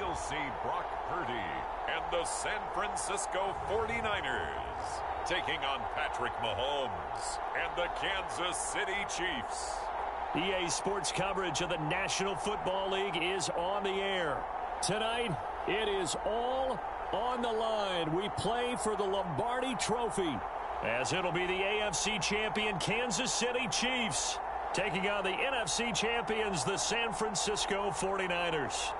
we'll see Brock Purdy and the San Francisco 49ers taking on Patrick Mahomes and the Kansas City Chiefs. EA Sports coverage of the National Football League is on the air. Tonight, it is all on the line. We play for the Lombardi Trophy, as it'll be the AFC champion Kansas City Chiefs taking on the NFC champions, the San Francisco 49ers.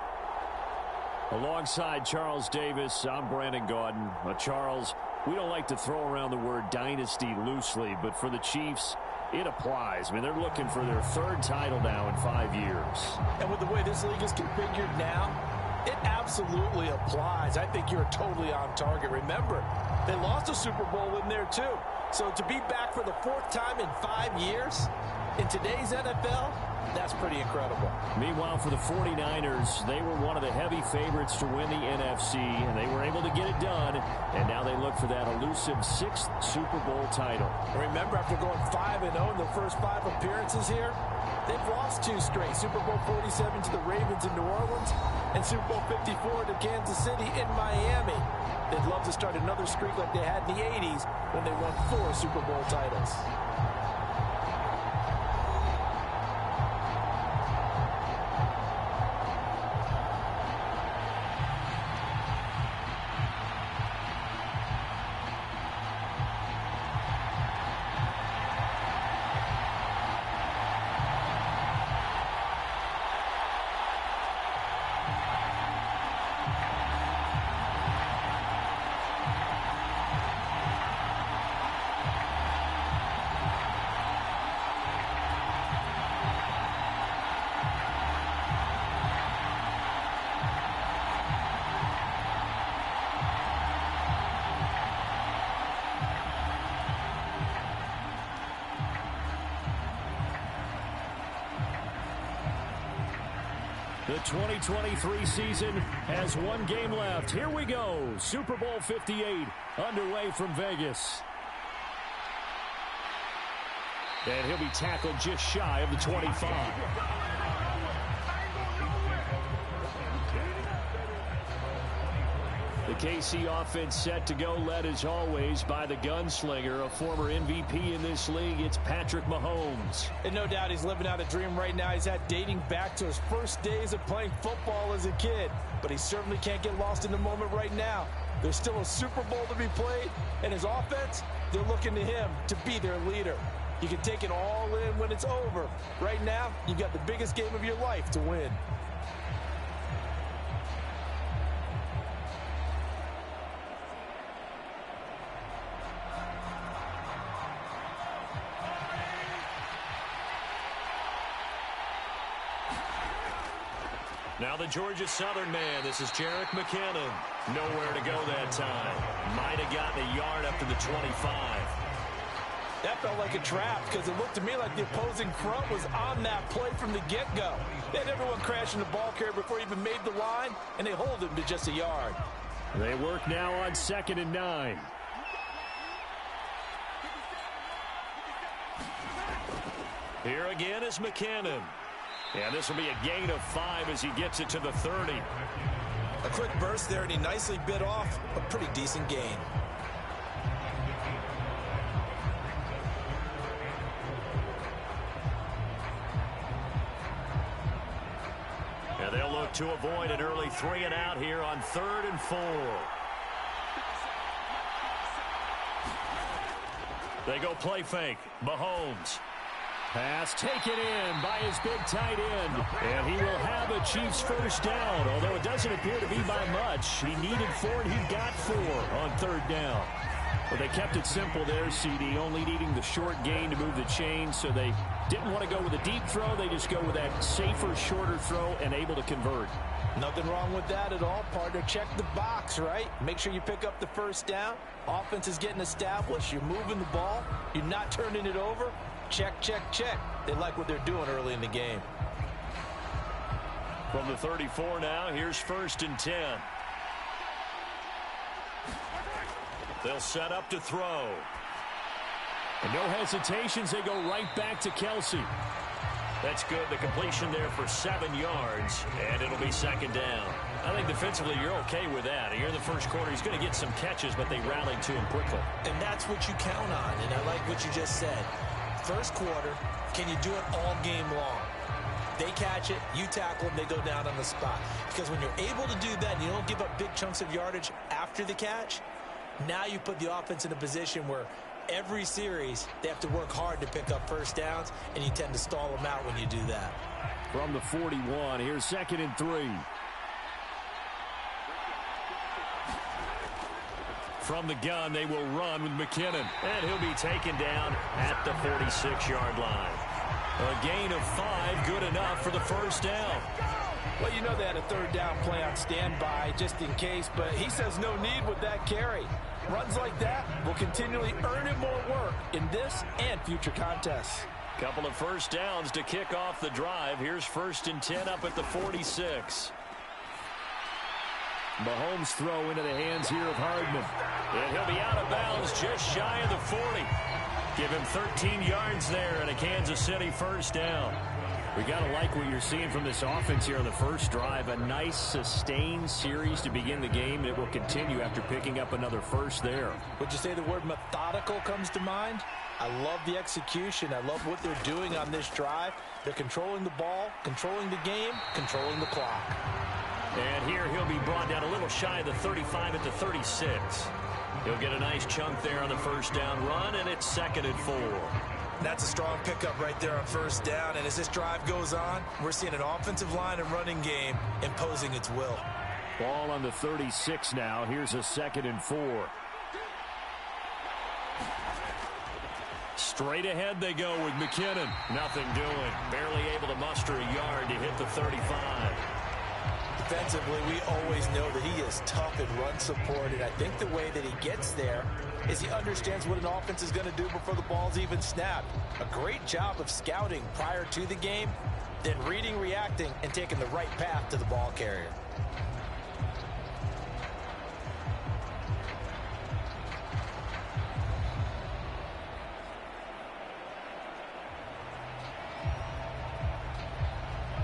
Alongside Charles Davis, I'm Brandon Gaudin. Charles, we don't like to throw around the word dynasty loosely, but for the Chiefs, it applies. I mean, they're looking for their third title now in 5 years. And with the way this league is configured now, it absolutely applies. I think you're totally on target. Remember, they lost a Super Bowl in there too. So to be back for the fourth time in 5 years in today's NFL, that's pretty incredible. Meanwhile, for the 49ers, they were one of the heavy favorites to win the NFC, and they were able to get it done, and now they look for that elusive 6th Super Bowl title. Remember, after going 5-0 in their first 5 appearances here, they've lost 2 straight. Super Bowl 47 to the Ravens in New Orleans, and Super Bowl 54 to Kansas City in Miami. They'd love to start another streak like they had in the 80s when they won 4 Super Bowl titles. The 2023 season has 1 game left. Here we go. Super Bowl 58 underway from Vegas. And he'll be tackled just shy of the 25. The KC offense set to go, led as always by the gunslinger, a former MVP in this league. It's Patrick Mahomes. And no doubt he's living out a dream right now. He's had dating back to his first days of playing football as a kid. But he certainly can't get lost in the moment right now. There's still a Super Bowl to be played, and his offense, they're looking to him to be their leader. You can take it all in when it's over. Right now, you've got the biggest game of your life to win. Now the Georgia Southern man, this is Jerick McKinnon. Nowhere to go that time. Might have gotten a yard up to the 25. That felt like a trap because it looked to me like the opposing front was on that play from the get-go. They had everyone crashing the ball carrier before he even made the line, and they hold him to just a yard. They work now on 2nd and 9. Here again is McKinnon. And this will be a gain of 5 as he gets it to the 30. A quick burst there, and he nicely bit off a pretty decent gain. And they'll look to avoid an early 3 and out here on 3rd and 4. They go play fake. Mahomes. Pass taken in by his big tight end. And he will have a Chiefs first down, although it doesn't appear to be by much. He needed 4, and he got 4 on 3rd down. Well, they kept it simple there, CD, only needing the short gain to move the chain, so they didn't want to go with a deep throw. They just go with that safer, shorter throw and able to convert. Nothing wrong with that at all, partner. Check the box, right? Make sure you pick up the first down. Offense is getting established. You're moving the ball. You're not turning it over. Check, check, check. They like what they're doing early in the game. From the 34 now, here's 1st and 10. They'll set up to throw. And no hesitations, they go right back to Kelsey. That's good. The completion there for 7 yards, and it'll be second down. I think defensively you're okay with that. Here in the first quarter, he's going to get some catches, but they rallied to him quickly. And that's what you count on, and I like what you just said. First quarter, can you do it all game long? They catch it, you tackle them, they go down on the spot. Because when you're able to do that and you don't give up big chunks of yardage after the catch, now you put the offense in a position where every series they have to work hard to pick up first downs, and you tend to stall them out when you do that. From the 41, here's 2nd and 3. From the gun, they will run with McKinnon. And he'll be taken down at the 46-yard line. A gain of 5, good enough for the first down. Well, you know they had a third down play on standby just in case, but he says no need with that carry. Runs like that will continually earn him more work in this and future contests. Couple of first downs to kick off the drive. Here's 1st and 10 up at the 46. Mahomes throw into the hands here of Hardman. And he'll be out of bounds just shy of the 40. Give him 13 yards there and a Kansas City first down. We got to like what you're seeing from this offense here on the first drive. A nice sustained series to begin the game, and it will continue after picking up another first there. Would you say the word methodical comes to mind? I love the execution. I love what they're doing on this drive. They're controlling the ball, controlling the game, controlling the clock. And here he'll be brought down a little shy of the 35 at the 36. He'll get a nice chunk there on the first down run, and it's 2nd and 4. That's a strong pickup right there on first down. And as this drive goes on, we're seeing an offensive line and running game imposing its will. Ball on the 36 now. Here's a 2nd and 4. Straight ahead they go with McKinnon. Nothing doing. Barely able to muster a yard to hit the 35. Defensively, we always know that he is tough and run supported. I think the way that he gets there is he understands what an offense is going to do before the ball's even snapped. A great job of scouting prior to the game, then reading, reacting, and taking the right path to the ball carrier.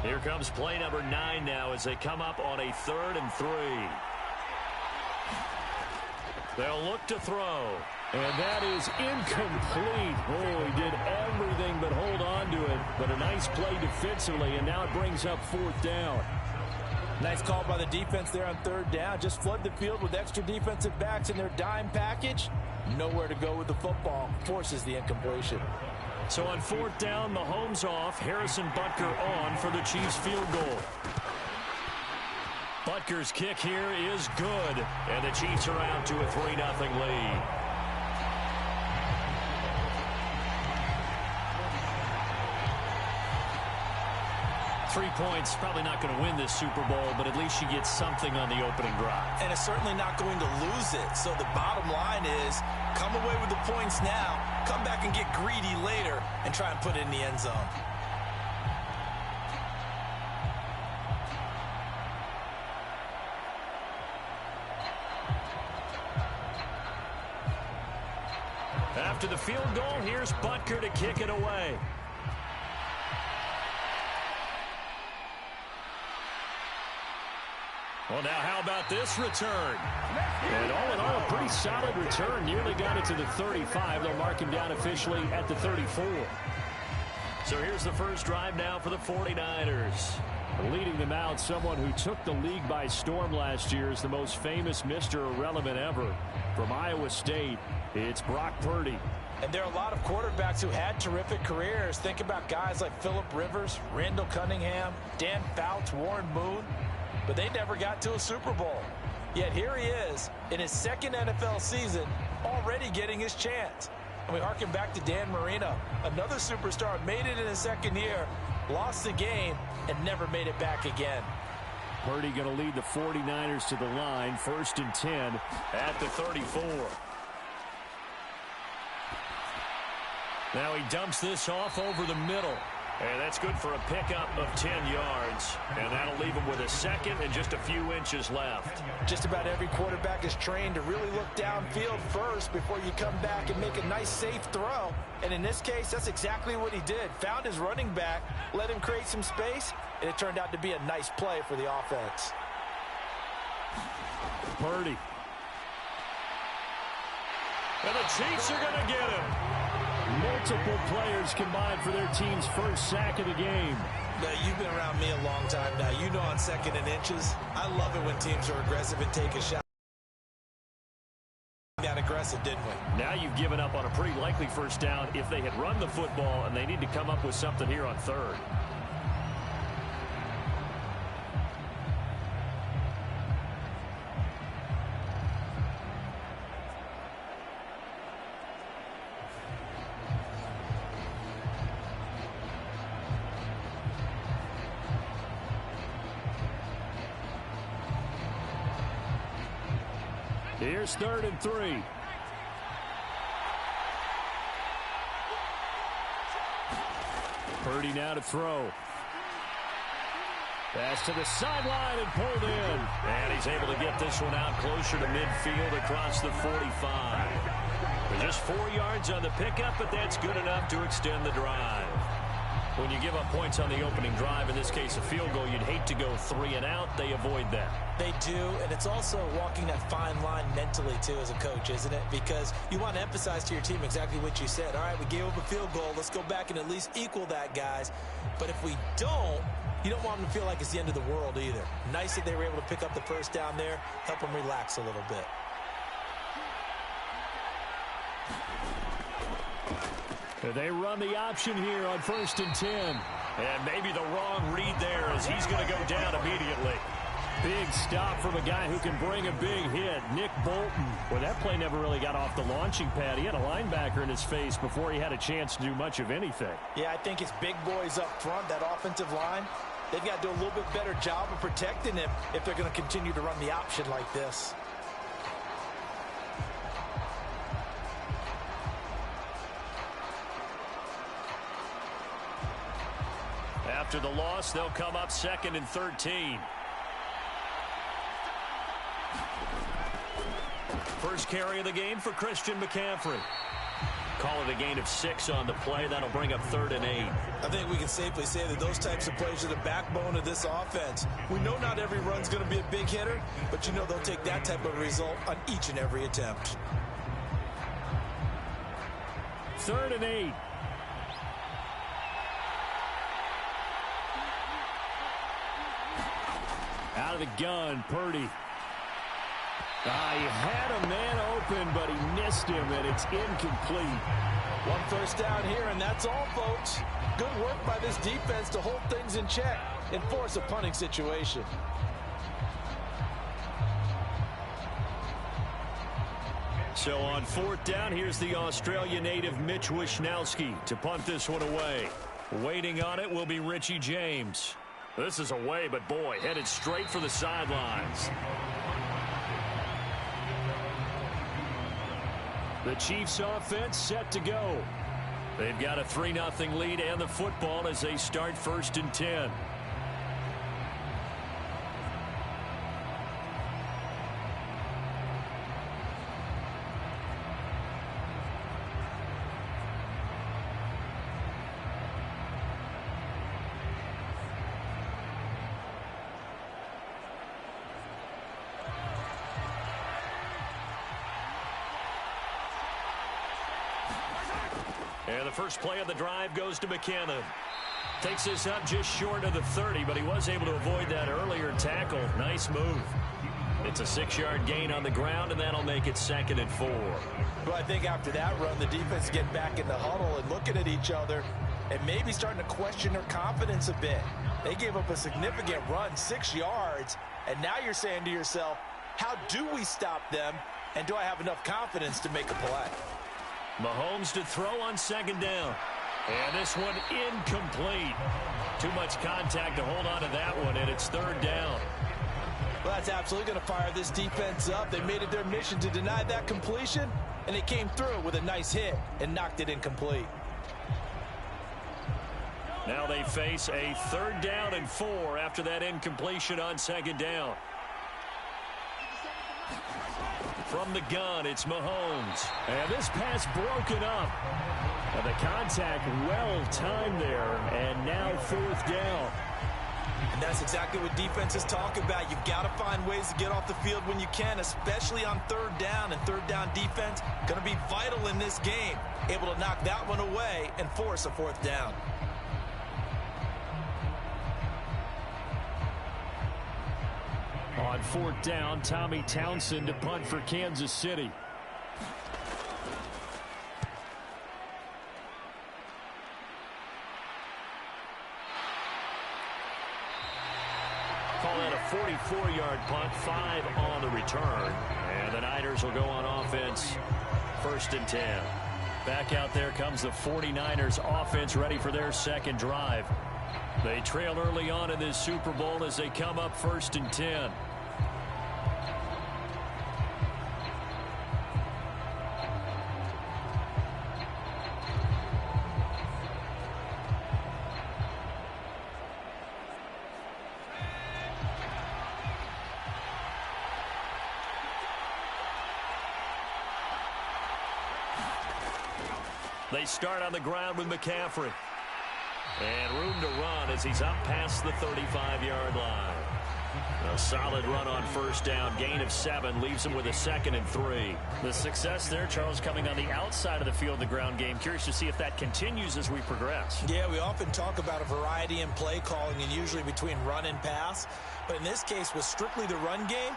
Here comes play number 9 now as they come up on a 3rd and 3. They'll look to throw. And that is incomplete. Oh, he did everything but hold on to it. But a nice play defensively, and now it brings up 4th down. Nice call by the defense there on 3rd down. Just flood the field with extra defensive backs in their dime package. Nowhere to go with the football. Forces the incompletion. So on 4th down, Mahomes off. Harrison Butker on for the Chiefs field goal. Butker's kick here is good. And the Chiefs are out to a 3-0 lead. Three points, probably not going to win this Super Bowl, but at least you get something on the opening drive. And it's certainly not going to lose it. So the bottom line is, come away with the points now, come back and get greedy later, and try and put it in the end zone. After the field goal, here's Butker to kick it away. Well, now how about this return? And all in all, a pretty solid return. Nearly got it to the 35. They'll mark him down officially at the 34. So here's the first drive now for the 49ers. Leading them out, someone who took the league by storm last year is the most famous Mr. Irrelevant ever. From Iowa State, it's Brock Purdy. And there are a lot of quarterbacks who had terrific careers. Think about guys like Phillip Rivers, Randall Cunningham, Dan Fouts, Warren Moon. But they never got to a Super Bowl. Yet here he is in his 2nd NFL season, already getting his chance. And we harken back to Dan Marino, another superstar, made it in his 2nd year, lost the game, and never made it back again. Purdy going to lead the 49ers to the line, 1st and 10 at the 34. Now he dumps this off over the middle. And that's good for a pickup of 10 yards. And that'll leave him with a second and just a few inches left. Just about every quarterback is trained to really look downfield first before you come back and make a nice, safe throw. And in this case, that's exactly what he did. Found his running back, let him create some space, and it turned out to be a nice play for the offense. Purdy. And the Chiefs are going to get him. Multiple players combined for their team's first sack of the game. Now, you've been around me a long time now. You know on 2nd and inches, I love it when teams are aggressive and take a shot. Got aggressive, didn't we? Now you've given up on a pretty likely first down if they had run the football, and they need to come up with something here on 3rd. Here's 3rd and 3. Purdy now to throw. Pass to the sideline and pulled in. And he's able to get this one out closer to midfield across the 45. Just 4 yards on the pickup, but that's good enough to extend the drive. When you give up points on the opening drive, in this case a field goal, you'd hate to go 3 and out. They avoid that. They do, and it's also walking that fine line mentally, too, as a coach, isn't it? Because you want to emphasize to your team exactly what you said. All right, we gave up a field goal. Let's go back and at least equal that, guys. But if we don't, you don't want them to feel like it's the end of the world either. Nice that they were able to pick up the first down there, help them relax a little bit. They run the option here on 1st and 10. And maybe the wrong read there as he's going to go down immediately. Big stop from a guy who can bring a big hit, Nick Bolton. Well, that play never really got off the launching pad. He had a linebacker in his face before he had a chance to do much of anything. Yeah, I think it's big boys up front, that offensive line. They've got to do a little bit better job of protecting him if they're going to continue to run the option like this. After the loss, they'll come up 2nd and 13. First carry of the game for Christian McCaffrey. Call it a gain of 6 on the play. That'll bring up 3rd and 8. I think we can safely say that those types of plays are the backbone of this offense. We know not every run's going to be a big hitter, but you know they'll take that type of result on each and every attempt. 3rd and 8. Out of the gun, Purdy. He had a man open, but he missed him, and it's incomplete. 1 first down here, and that's all, folks. Good work by this defense to hold things in check and force a punting situation. So on 4th down, here's the Australia native Mitch Wishnowski to punt this one away. Waiting on it will be Richie James. This is away, but boy, headed straight for the sidelines. The Chiefs offense set to go. They've got a 3-0 lead and the football as they start 1st and 10. And the first play of the drive goes to McKinnon. Takes this up just short of the 30, but he was able to avoid that earlier tackle. Nice move. It's a 6-yard gain on the ground, and that'll make it 2nd and 4. Well, I think after that run, the defense getting back in the huddle and looking at each other and maybe starting to question their confidence a bit. They gave up a significant run, 6 yards, and now you're saying to yourself, how do we stop them, and do I have enough confidence to make a play? Mahomes to throw on 2nd down. And this one incomplete. Too much contact to hold on to that one, and it's 3rd down. Well, that's absolutely going to fire this defense up. They made it their mission to deny that completion, and they came through with a nice hit and knocked it incomplete. Now they face a 3rd down and 4 after that incompletion on 2nd down. From the gun, it's Mahomes. And this pass broken up. And the contact well timed there. And now 4th down. And that's exactly what defenses talk about. You've got to find ways to get off the field when you can, especially on 3rd down. And 3rd down defense going to be vital in this game. Able to knock that one away and force a 4th down. On 4th down, Tommy Townsend to punt for Kansas City. Call that a 44-yard punt, 5 on the return. And the Niners will go on offense, 1st and 10. Back out there comes the 49ers offense ready for their 2nd drive. They trail early on in this Super Bowl as they come up 1st and 10. They start on the ground with McCaffrey. And room to run as he's up past the 35-yard line. A solid run on 1st down. Gain of 7 leaves him with a 2nd and 3. The success there, Charles, coming on the outside of the field, the ground game. Curious to see if that continues as we progress. Yeah, we often talk about a variety in play calling and usually between run and pass. But in this case, with strictly the run game,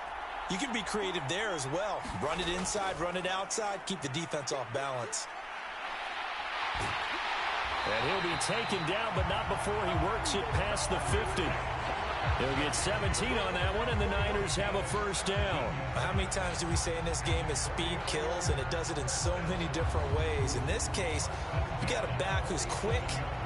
you can be creative there as well. Run it inside, run it outside, keep the defense off balance. And he'll be taken down, but not before he works it past the 50. He'll get 17 on that one, and the Niners have a 1st down. How many times do we say in this game is speed kills, and it does it in so many different ways. In this case, you got a back who's quick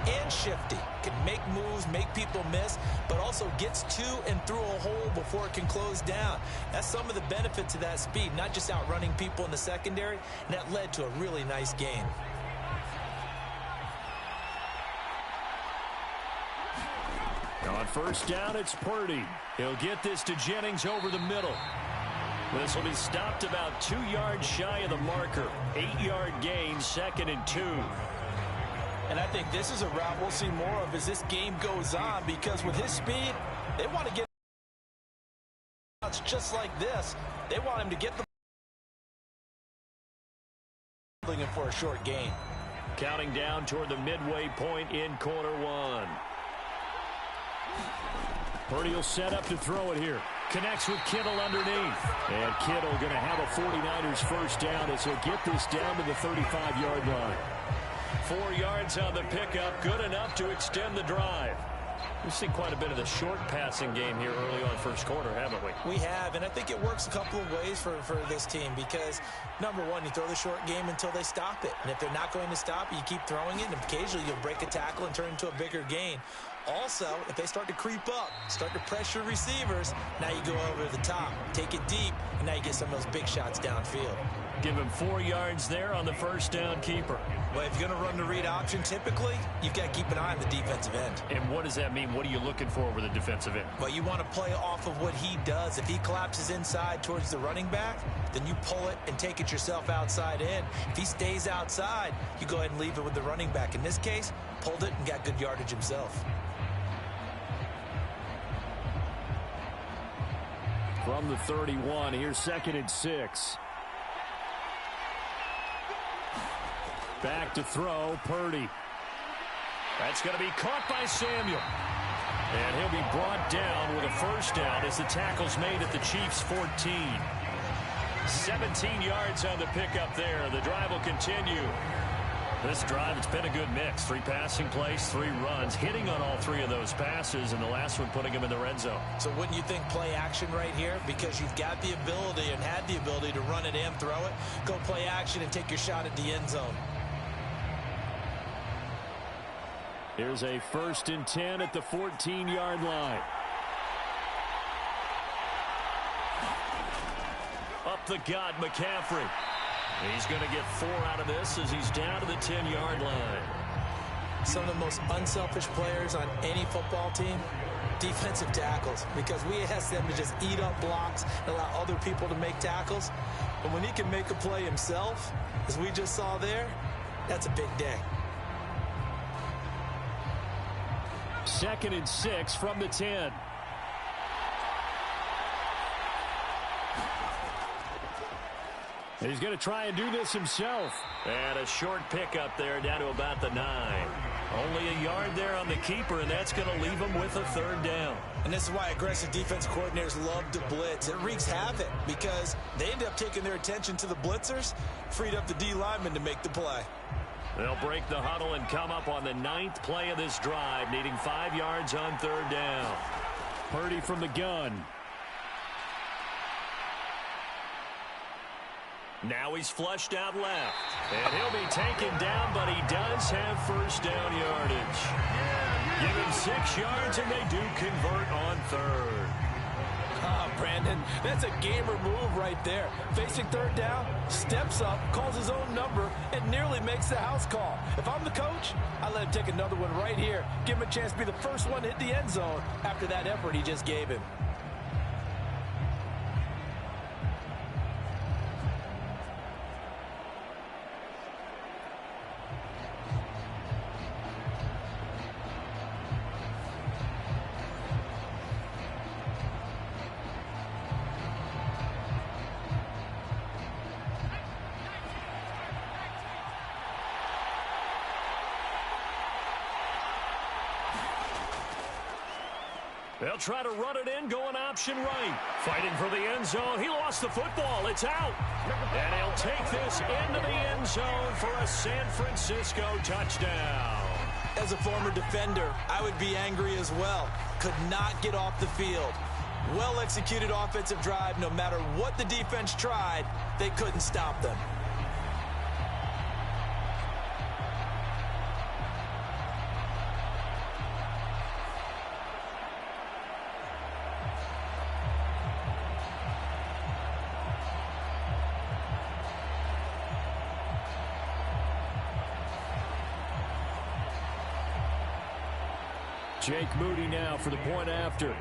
and shifty, can make moves, make people miss, but also gets to and through a hole before it can close down. That's some of the benefit to that speed, not just outrunning people in the secondary, and that led to a really nice game. On 1st down, it's Purdy. He'll get this to Jennings over the middle. This will be stopped about 2 yards shy of the marker. 8-yard gain, 2nd and 2. And I think this is a route we'll see more of as this game goes on, because with his speed, they want to get just like this. They want him to get the looking for a short gain. Counting down toward the midway point in quarter 1. Purdy will set up to throw it here. Connects with Kittle underneath. And Kittle going to have a 49ers 1st down as he'll get this down to the 35-yard line. 4 yards on the pickup, good enough to extend the drive. We've seen quite a bit of the short passing game here early on 1st quarter, haven't we? We have, and I think it works a couple of ways for this team because, number one, you throw the short game until they stop it. And if they're not going to stop it, you keep throwing it, and occasionally you'll break a tackle and turn into a bigger gain. Also, if they start to creep up, start to pressure receivers, now you go over the top, take it deep, and now you get some of those big shots downfield. Give him 4 yards there on the 1st down keeper. Well, if you're going to run the read option, typically, you've got to keep an eye on the defensive end. And what does that mean? What are you looking for with a defensive end? Well, you want to play off of what he does. If he collapses inside towards the running back, then you pull it and take it yourself outside in. If he stays outside, you go ahead and leave it with the running back. In this case, pulled it and got good yardage himself. From the 31, here's 2nd and 6. Back to throw, Purdy. That's going to be caught by Samuel. And he'll be brought down with a 1st down as the tackle's made at the Chiefs' 14. 17 yards on the pickup there. The drive will continue. This drive, it's been a good mix. 3 passing plays, 3 runs, hitting on all 3 of those passes, and the last one putting him in the red zone. So wouldn't you think play action right here? Because you've got the ability and had the ability to run it and throw it. Go play action and take your shot at the end zone. Here's a 1st and 10 at the 14-yard line. Up the gut, McCaffrey. He's going to get 4 out of this as he's down to the 10-yard line. some of the most unselfish players on any football team? Defensive tackles, because we ask them to just eat up blocks and allow other people to make tackles. But when he can make a play himself, as we just saw there, that's a big day. 2nd and 6 from the 10. He's going to try and do this himself. And a short pickup there down to about the 9. Only a yard there on the keeper, and that's going to leave him with a 3rd down. And this is why aggressive defense coordinators love to blitz. It wreaks havoc because they end up taking their attention to the blitzers, freed up the D lineman to make the play. They'll break the huddle and come up on the 9th play of this drive, needing 5 yards on 3rd down. Purdy from the gun. Now he's flushed out left. And he'll be taken down, but he does have 1st down yardage. Give him 6 yards, and they do convert on 3rd. Brandon, that's a gamer move right there. Facing 3rd down, steps up, calls his own number, and nearly makes the house call. If I'm the coach, I let him take another one right here. Give him a chance to be the first one to hit the end zone after that effort he just gave him. They'll try to run it in, going option right. Fighting for the end zone. He lost the football. It's out. And he'll take this into the end zone for a San Francisco touchdown. As a former defender, I would be angry as well. Could not get off the field. Well-executed offensive drive. No matter what the defense tried, they couldn't stop them. Jake Moody now for the point after.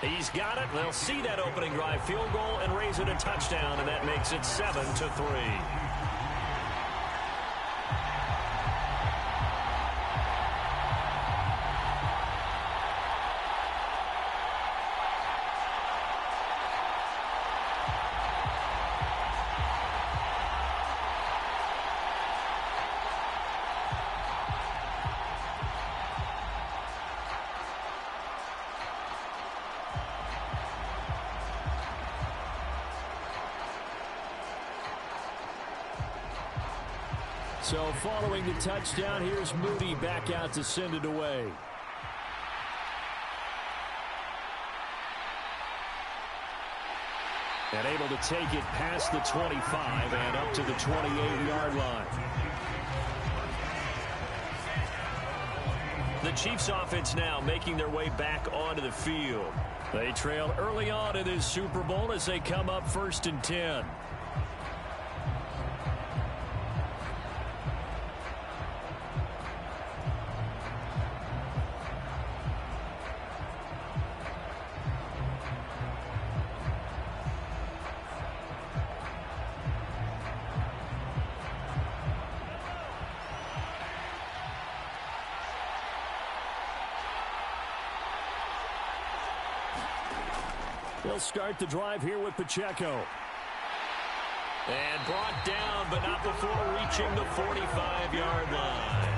He's got it. They'll see that opening drive field goal and raise it a touchdown, and that makes it 7-3. So following the touchdown, here's Moody back out to send it away. And able to take it past the 25 and up to the 28-yard line. The Chiefs offense now making their way back onto the field. They trail early on in this Super Bowl as they come up 1st and 10. They'll start the drive here with Pacheco. And brought down, but not before reaching the 45-yard line.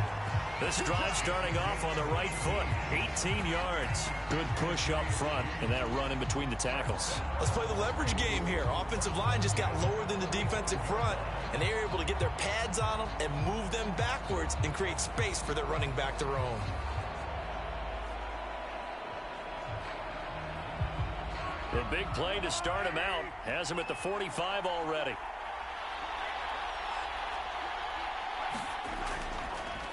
This drive starting off on the right foot. 18 yards. Good push up front and that run in between the tackles. Let's play the leverage game here. Offensive line just got lower than the defensive front, and they were able to get their pads on them and move them backwards and create space for their running back to roam. The big play to start him out. Has him at the 45 already.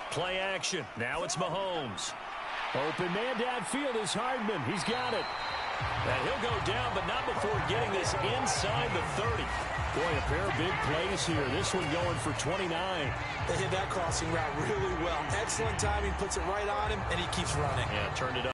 Play action. Now it's Mahomes. Open man downfield is Hardman. He's got it. And he'll go down, but not before getting this inside the 30. Boy, a pair of big plays here. This one going for 29. They hit that crossing route really well. Excellent timing, puts it right on him, and he keeps running. Yeah, turned it up.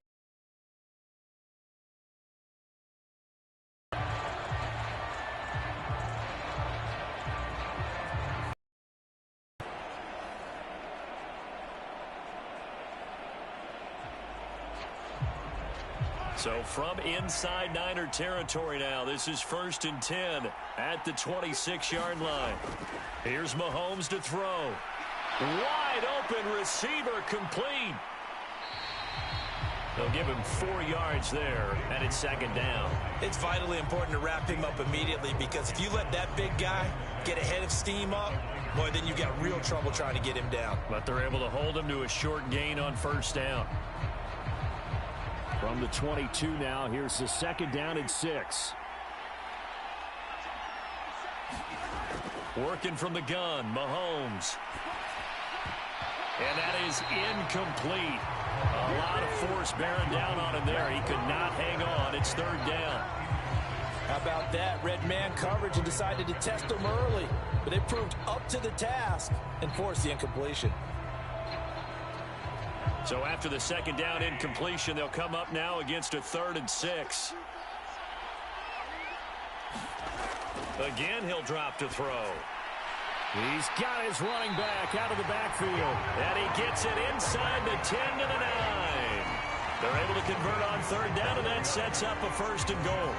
So from inside Niner territory now, this is 1st and 10 at the 26-yard line. Here's Mahomes to throw. Wide open receiver complete. They'll give him 4 yards there, and it's 2nd down. It's vitally important to wrap him up immediately because if you let that big guy get a head of steam up, boy, then you got real trouble trying to get him down. But they're able to hold him to a short gain on 1st down. From the 22 now, here's the 2nd down and 6. Working from the gun, Mahomes. And that is incomplete. A lot of force bearing down on him there. He could not hang on. It's 3rd down. How about that? Red man coverage and decided to test him early. But they proved up to the task and forced the incompletion. So after the 2nd down incompletion, they'll come up now against a 3rd and 6. Again, he'll drop to throw. He's got his running back out of the backfield. And he gets it inside the 10 to the 9. They're able to convert on 3rd down, and that sets up a 1st and goal.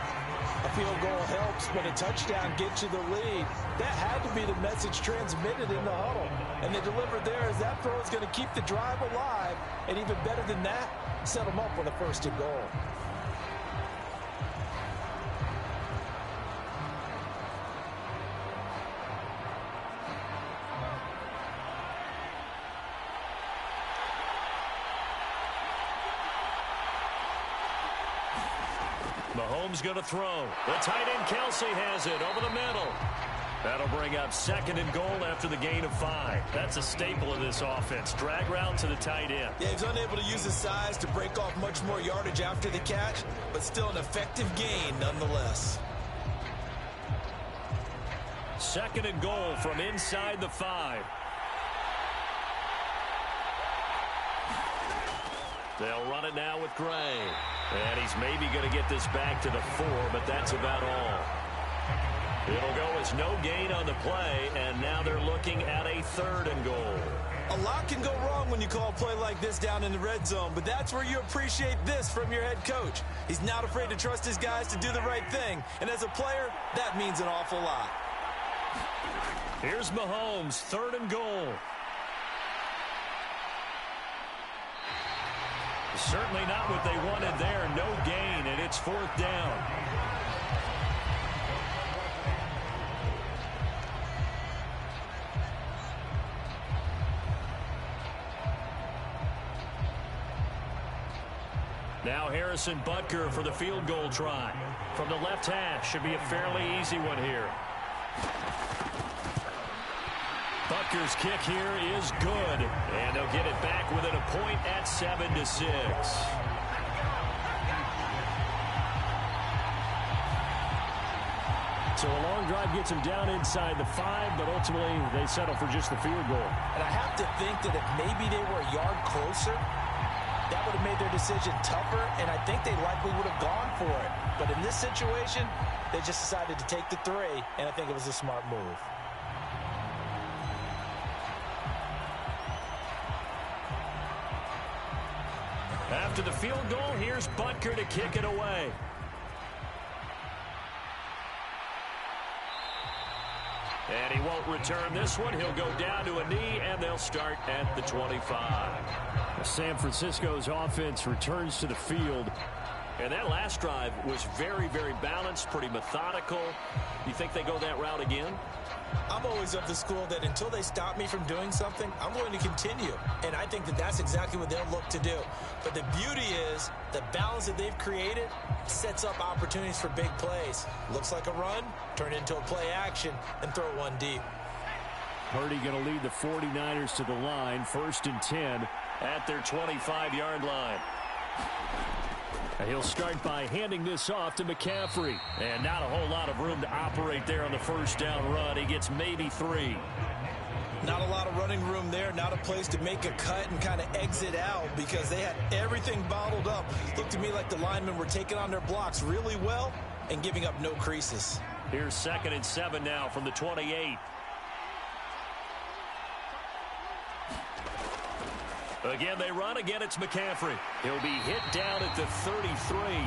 A field goal helps, but a touchdown gets you the lead. That had to be the message transmitted in the huddle. And they delivered there as that throw is going to keep the drive alive. And even better than that, set them up with a 1st and goal. Mahomes going to throw. The tight end Kelsey has it over the middle. That'll bring up 2nd and goal after the gain of 5. That's a staple of this offense. Drag route to the tight end. Yeah, he's unable to use his size to break off much more yardage after the catch, but still an effective gain nonetheless. 2nd and goal from inside the 5. They'll run it now with Gray. And he's maybe going to get this back to the 4, but that's about all. It'll go as no gain on the play, and now they're looking at a 3rd and goal. A lot can go wrong when you call a play like this down in the red zone, but that's where you appreciate this from your head coach. He's not afraid to trust his guys to do the right thing, and as a player, that means an awful lot. Here's Mahomes, 3rd and goal. Certainly not what they wanted there. No gain, and it's 4th down. Now Harrison Butker for the field goal try. From the left hash, should be a fairly easy one here. Butker's kick here is good, and they'll get it back within a point at 7-6. So a long drive gets him down inside the 5, but ultimately they settle for just the field goal. And I have to think that if maybe they were a yard closer, that would have made their decision tougher, and I think they likely would have gone for it. But in this situation, they just decided to take the 3, and I think it was a smart move. After the field goal, here's Butker to kick it away. And he won't return this one. He'll go down to a knee, and they'll start at the 25. San Francisco's offense returns to the field. And that last drive was very, very balanced, pretty methodical. You think they go that route again? I'm always of the school that until they stop me from doing something, I'm going to continue. And I think that that's exactly what they'll look to do. But the beauty is the balance that they've created sets up opportunities for big plays. Looks like a run, turn it into a play action, and throw one deep. Purdy going to lead the 49ers to the line, 1st and 10 at their 25-yard line. He'll start by handing this off to McCaffrey. And not a whole lot of room to operate there on the first down run. He gets maybe 3. Not a lot of running room there. Not a place to make a cut and kind of exit out because they had everything bottled up. Looked to me like the linemen were taking on their blocks really well and giving up no creases. Here's 2nd and 7 now from the 28. Again, they run. Again, it's McCaffrey. He'll be hit down at the 33,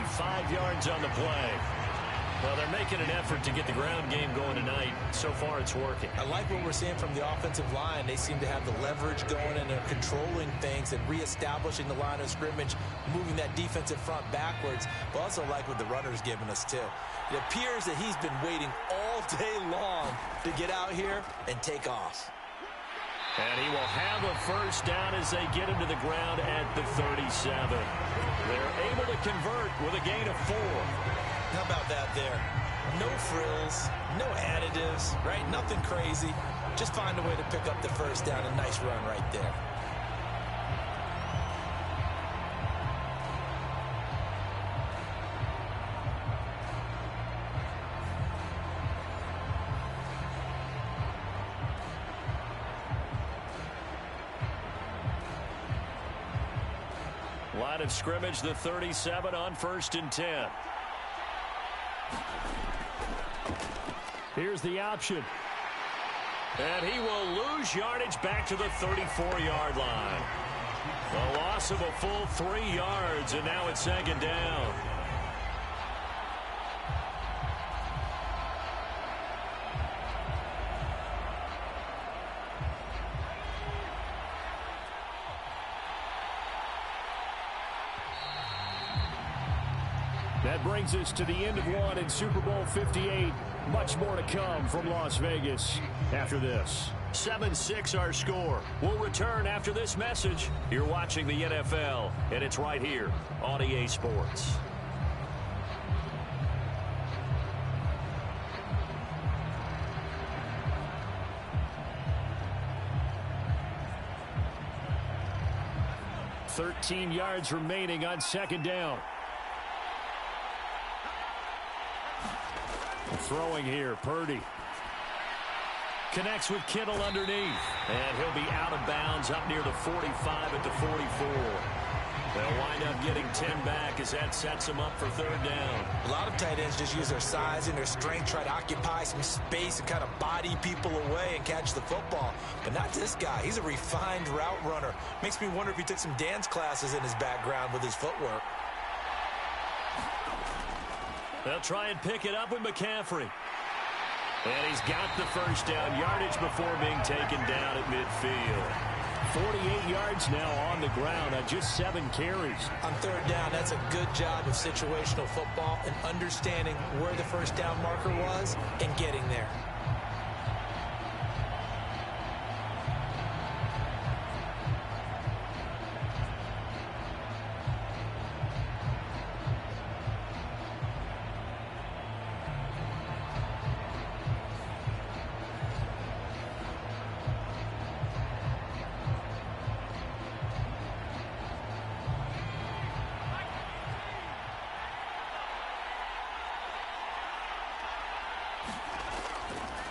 5 yards on the play. Well, they're making an effort to get the ground game going tonight. So far, it's working. I like what we're seeing from the offensive line. They seem to have the leverage going, and they're controlling things and reestablishing the line of scrimmage, moving that defensive front backwards. But also like what the runner's giving us, too. It appears that he's been waiting all day long to get out here and take off. And he will have a first down as they get him to the ground at the 37. They're able to convert with a gain of 4. How about that there? No frills, no additives, right? Nothing crazy. Just find a way to pick up the first down. A nice run right there. Line of scrimmage, the 37 on 1st and 10. Here's the option. And he will lose yardage back to the 34-yard line. The loss of a full 3 yards, and now it's 2nd down. That brings us to the end of one in Super Bowl 58. Much more to come from Las Vegas after this. 7-6 our score. We'll return after this message. You're watching the NFL, and it's right here on EA Sports. "13 yards remaining on 2nd down. Throwing here, Purdy. Connects with Kittle underneath. And he'll be out of bounds up near the 45 at the 44. They'll wind up getting 10 back as that sets them up for 3rd down. A lot of tight ends just use their size and their strength, try to occupy some space and kind of body people away and catch the football. But not this guy. He's a refined route runner. Makes me wonder if he took some dance classes in his background with his footwork. They'll try and pick it up with McCaffrey. And he's got the first down yardage before being taken down at midfield. 48 yards now on the ground on just 7 carries. On 3rd down, that's a good job of situational football and understanding where the first down marker was and getting there.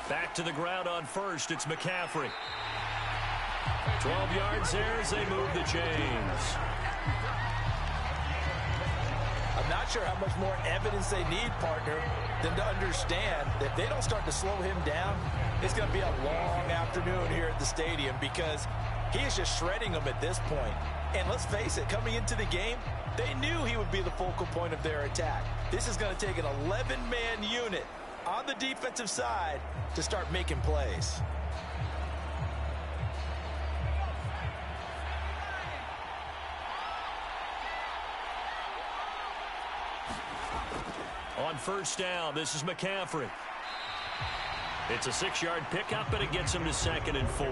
Back to the ground on 1st. It's McCaffrey. 12 yards there as they move the chains. I'm not sure how much more evidence they need, partner, than to understand that if they don't start to slow him down, it's going to be a long afternoon here at the stadium because he is just shredding them at this point. And let's face it, coming into the game, they knew he would be the focal point of their attack. This is going to take an 11-man unit on the defensive side to start making plays. On 1st down, this is McCaffrey. It's a 6-yard pickup, but it gets him to 2nd and 4.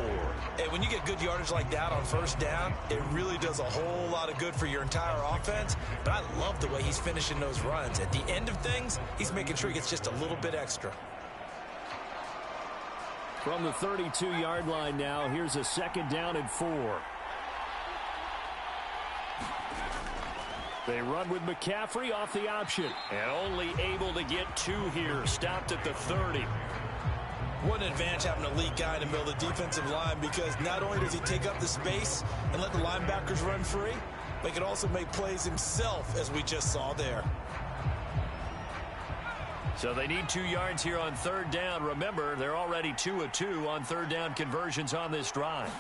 And when you get good yardage like that on 1st down, it really does a whole lot of good for your entire offense. But I love the way he's finishing those runs. At the end of things, he's making sure he gets just a little bit extra. From the 32-yard line now, here's a 2nd down and 4. They run with McCaffrey off the option. And only able to get 2 here. Stopped at the 30. What an advantage having an elite guy in the middle of the defensive line, because not only does he take up the space and let the linebackers run free, but he can also make plays himself, as we just saw there. So they need 2 yards here on 3rd down. Remember, they're already 2 of 2 on 3rd down conversions on this drive.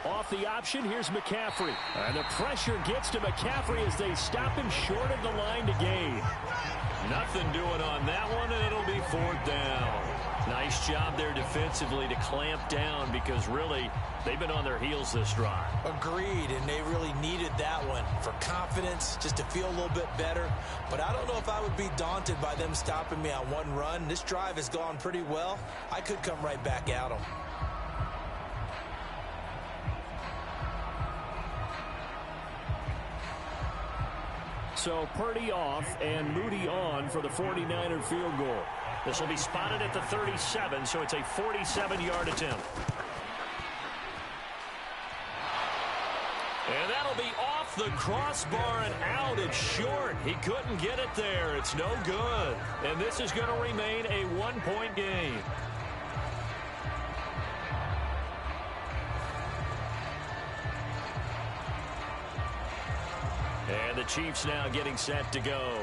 Off the option, here's McCaffrey. And the pressure gets to McCaffrey as they stop him short of the line to gain. Nothing doing on that one, and it'll be 4th down. Nice job there defensively to clamp down, because really they've been on their heels this drive. Agreed, and they really needed that one for confidence, just to feel a little bit better. But I don't know if I would be daunted by them stopping me on one run. This drive has gone pretty well. I could come right back at them. So Purdy off and Moody on for the 49er field goal. This will be spotted at the 37, so it's a 47-yard attempt. And that'll be off the crossbar and out. It's short. He couldn't get it there. It's no good. And this is going to remain a 1-point game. And the Chiefs now getting set to go.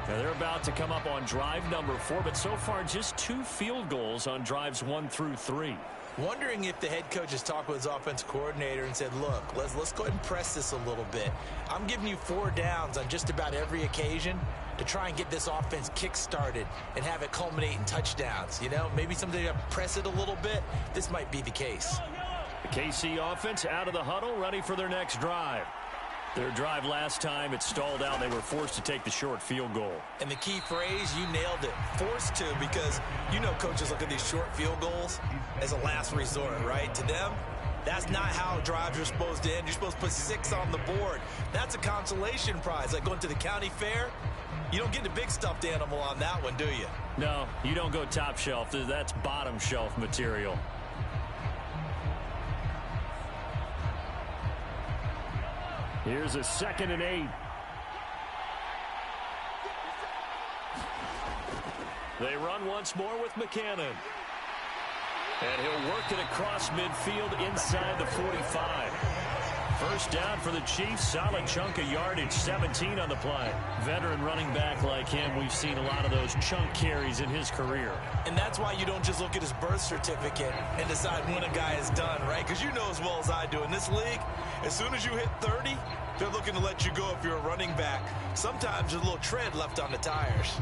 Now they're about to come up on drive number 4, but so far just 2 field goals on drives 1 through 3. Wondering if the head coach has talked with his offensive coordinator and said, look, let's go ahead and press this a little bit. I'm giving you 4 downs on just about every occasion to try and get this offense kick-started and have it culminate in touchdowns. You know, maybe someday to press it a little bit. This might be the case. The KC offense out of the huddle, ready for their next drive. Their drive last time, it stalled out. They were forced to take the short field goal. And the key phrase, you nailed it, forced to, because you know coaches look at these short field goals as a last resort, right? To them, that's not how drives are supposed to end. You're supposed to put 6 on the board. That's a consolation prize. Like going to the county fair, you don't get the big stuffed animal on that one, do you? No, you don't go top shelf. That's bottom shelf material. Here's a 2nd and 8. They run once more with McCannon. And he'll work it across midfield inside the 45. First down for the Chiefs. Solid chunk of yardage, 17 on the play. Veteran running back like him, we've seen a lot of those chunk carries in his career. And that's why you don't just look at his birth certificate and decide when a guy is done, right? Because you know as well as I do, in this league, as soon as you hit 30, they're looking to let you go if you're a running back. Sometimes there's a little tread left on the tires.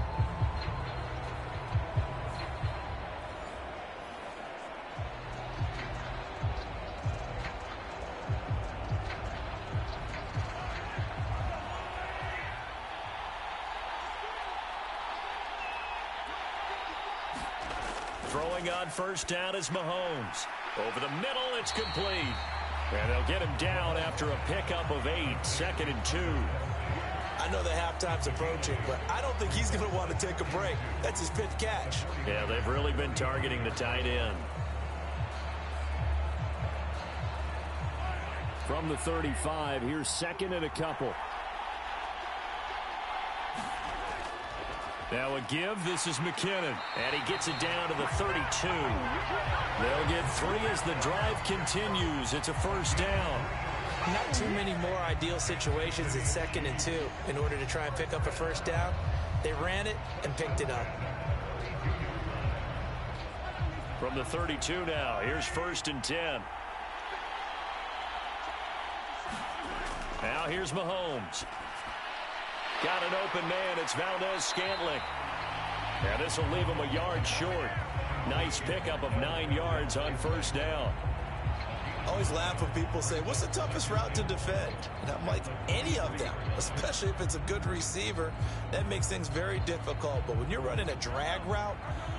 Throwing on first down is Mahomes. Over the middle, it's complete. And they'll get him down after a pickup of 8, 2nd and 2. I know the halftime's approaching, but I don't think he's going to want to take a break. That's his 5th catch. Yeah, they've really been targeting the tight end. From the 35, here's 2nd and a couple. Now a give, this is McKinnon, and he gets it down to the 32. They'll get 3 as the drive continues. It's a first down. Not too many more ideal situations at 2nd and 2 in order to try and pick up a first down. They ran it and picked it up. From the 32 now, here's 1st and 10. Now here's Mahomes. Got an open man. It's Valdez-Scantling. And this will leave him a yard short. Nice pickup of 9 yards on first down. I always laugh when people say, what's the toughest route to defend? And I'm like, any of them, especially if it's a good receiver. That makes things very difficult. But when you're running a drag route,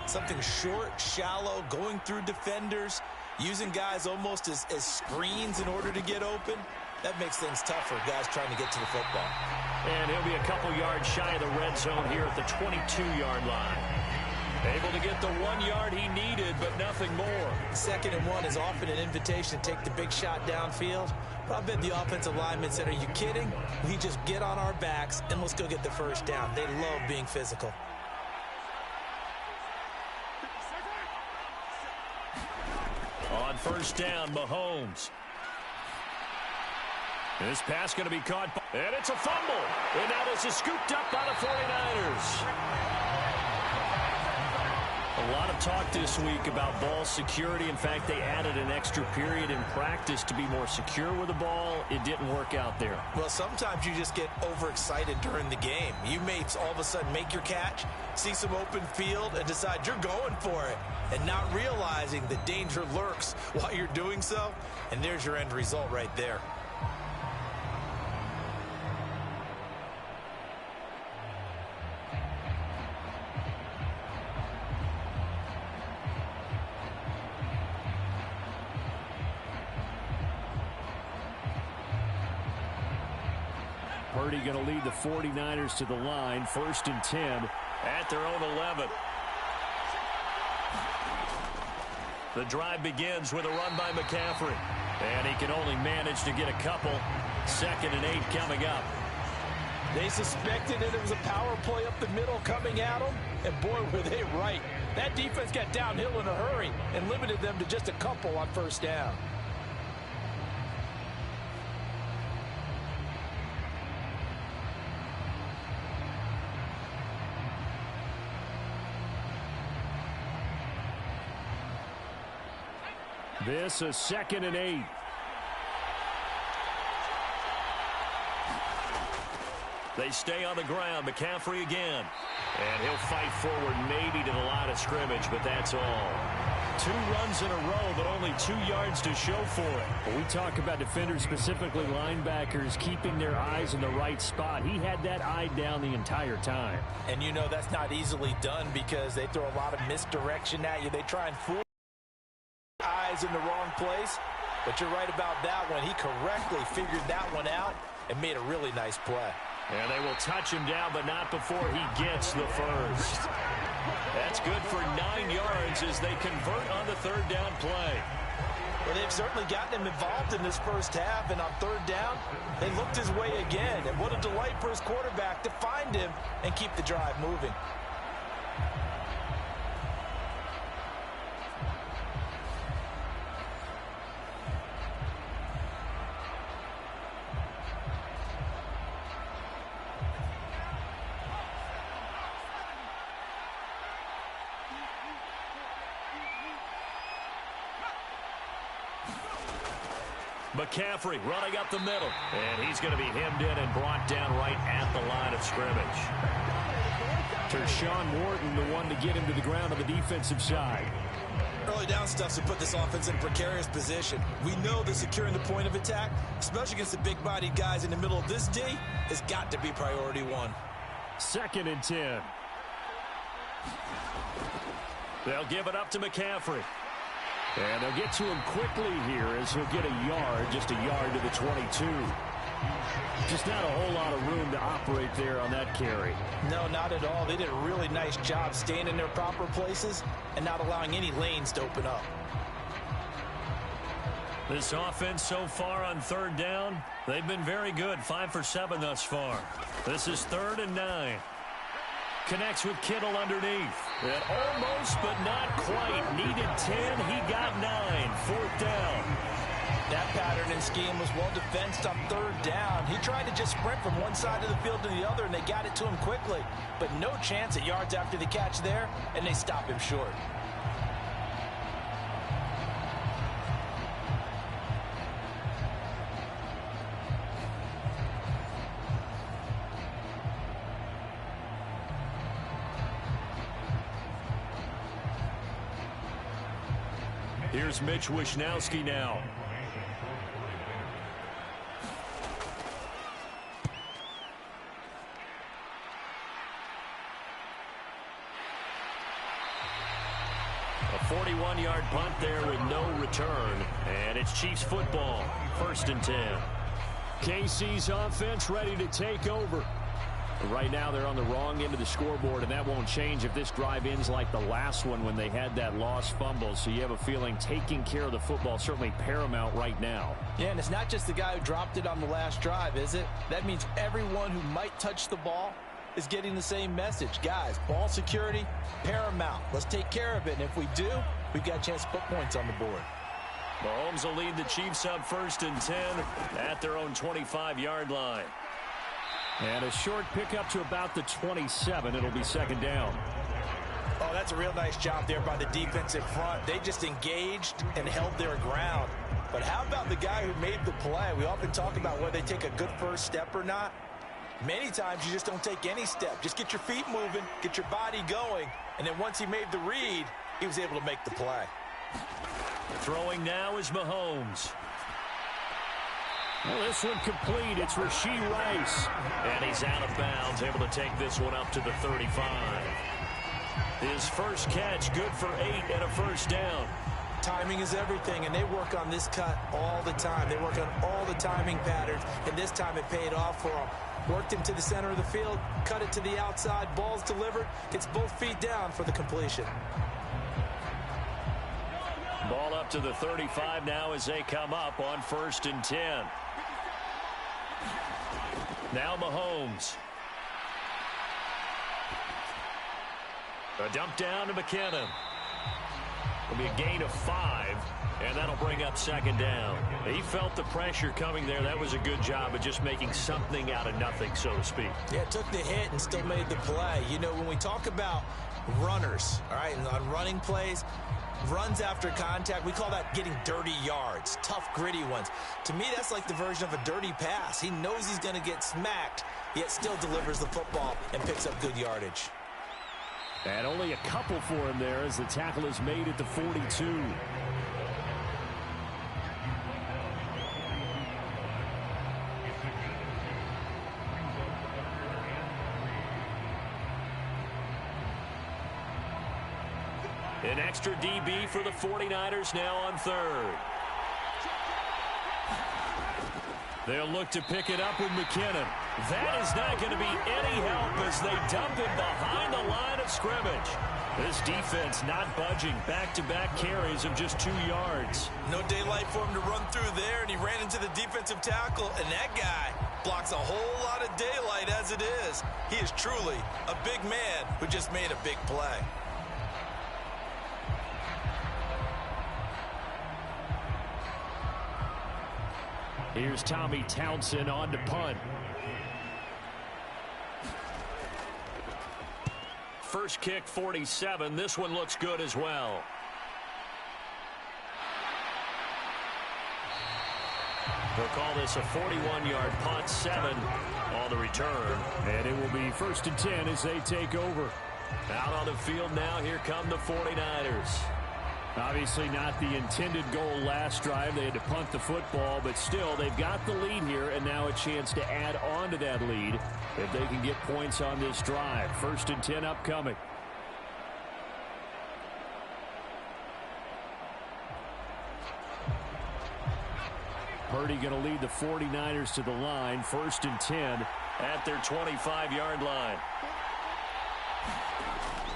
something short, shallow, going through defenders, using guys almost as screens in order to get open, that makes things tougher, guys trying to get to the football. And he'll be a couple yards shy of the red zone here at the 22-yard line. Able to get the 1 yard he needed, but nothing more. 2nd and 1 is often an invitation to take the big shot downfield. But I bet the offensive linemen said, are you kidding? We just get on our backs and let's go get the first down. They love being physical. On 1st down, Mahomes. This pass going to be caught, and it's a fumble. And now this is scooped up by the 49ers. A lot of talk this week about ball security. In fact, they added an extra period in practice to be more secure with the ball. It didn't work out there. Well, sometimes you just get overexcited during the game. You may all of a sudden make your catch, see some open field, and decide you're going for it, and not realizing the danger lurks while you're doing so. And there's your end result right there. Purdy going to lead the 49ers to the line. 1st and 10 at their own 11. The drive begins with a run by McCaffrey. And he can only manage to get a couple. 2nd and 8 coming up. They suspected it was a power play up the middle coming at them. And boy, were they right. That defense got downhill in a hurry and limited them to just a couple on 1st down. This is 2nd and 8. They stay on the ground. McCaffrey again. And he'll fight forward maybe to the line of scrimmage, but that's all. 2 runs in a row, but only 2 yards to show for it. When we talk about defenders, specifically linebackers, keeping their eyes in the right spot. He had that eye down the entire time. And you know that's not easily done because they throw a lot of misdirection at you. They try and fool eyes in the wrong place. But you're right about that one. He correctly figured that one out and made a really nice play. And they will touch him down, but not before he gets the first. That's good for 9 yards as they convert on the 3rd down play. Well, they've certainly gotten him involved in this first half, and on 3rd down, they looked his way again. And what a delight for his quarterback to find him and keep the drive moving. McCaffrey running up the middle. And he's going to be hemmed in and brought down right at the line of scrimmage. Tershawn Wharton, the one to get him to the ground on the defensive side. Early down stuff to put this offense in a precarious position. We know that securing the point of attack, especially against the big-bodied guys in the middle of this D, has got to be priority 1. 2nd and 10. They'll give it up to McCaffrey. And they'll get to him quickly here as he'll get a yard, just a yard to the 22. Just not a whole lot of room to operate there on that carry. No, not at all. They did a really nice job staying in their proper places and not allowing any lanes to open up. This offense so far on 3rd down, they've been very good. 5 for 7 thus far. This is 3rd and 9. Connects with Kittle underneath. And almost, but not quite. Needed 10. He got 9. 4th down. That pattern and scheme was well defensed on 3rd down. He tried to just sprint from one side of the field to the other, and they got it to him quickly. But no chance at yards after the catch there, and they stop him short. Here's Mitch Wishnowsky now. A 41-yard punt there with no return. And it's Chiefs football. 1st and 10. KC's offense ready to take over. Right now they're on the wrong end of the scoreboard, and that won't change if this drive ends like the last one when they had that lost fumble. So you have a feeling taking care of the football certainly paramount right now. Yeah, and it's not just the guy who dropped it on the last drive, is it? That means everyone who might touch the ball is getting the same message. Guys, ball security, paramount. Let's take care of it, and if we do, we've got a chance to put points on the board. Mahomes will lead the Chiefs up 1st and 10 at their own 25-yard line. And a short pickup to about the 27. It'll be 2nd down. Oh, that's a real nice job there by the defensive front. They just engaged and held their ground. But how about the guy who made the play? We often talk about whether they take a good first step or not. Many times you just don't take any step. Just get your feet moving, get your body going, and then once he made the read, he was able to make the play. Throwing now is Mahomes. Well, this one complete. It's Rashee Rice. And he's out of bounds, able to take this one up to the 35. His first catch, good for 8 and a 1st down. Timing is everything, and they work on this cut all the time. They work on all the timing patterns, and this time it paid off for them. Worked him to the center of the field, cut it to the outside, ball's delivered. It's both feet down for the completion. Ball up to the 35 now as they come up on 1st and 10. Now Mahomes. A dump down to McKinnon. It'll be a gain of 5, and that'll bring up 2nd down. He felt the pressure coming there. That was a good job of just making something out of nothing, so to speak. Yeah, took the hit and still made the play. You know, when we talk about runners, all right, and on running plays, runs after contact, we call that getting dirty yards, tough, gritty ones. To me, that's like the version of a dirty pass. He knows he's going to get smacked, yet still delivers the football and picks up good yardage. And only a couple for him there as the tackle is made at the 42. An extra DB for the 49ers now on 3rd. They'll look to pick it up with McKinnon. That is not going to be any help as they dump him behind the line of scrimmage. This defense not budging. Back-to-back carries of just 2 yards. No daylight for him to run through there, and he ran into the defensive tackle, and that guy blocks a whole lot of daylight as it is. He is truly a big man who just made a big play. Here's Tommy Townsend on to punt. First kick, 47. This one looks good as well. They'll call this a 41-yard punt, 7 on the return. And it will be 1st and 10 as they take over. Out on the field now, here come the 49ers. Obviously not the intended goal last drive. They had to punt the football, but still they've got the lead here, and now a chance to add on to that lead if they can get points on this drive. 1st and 10 upcoming. Purdy going to lead the 49ers to the line. 1st and 10 at their 25-yard line.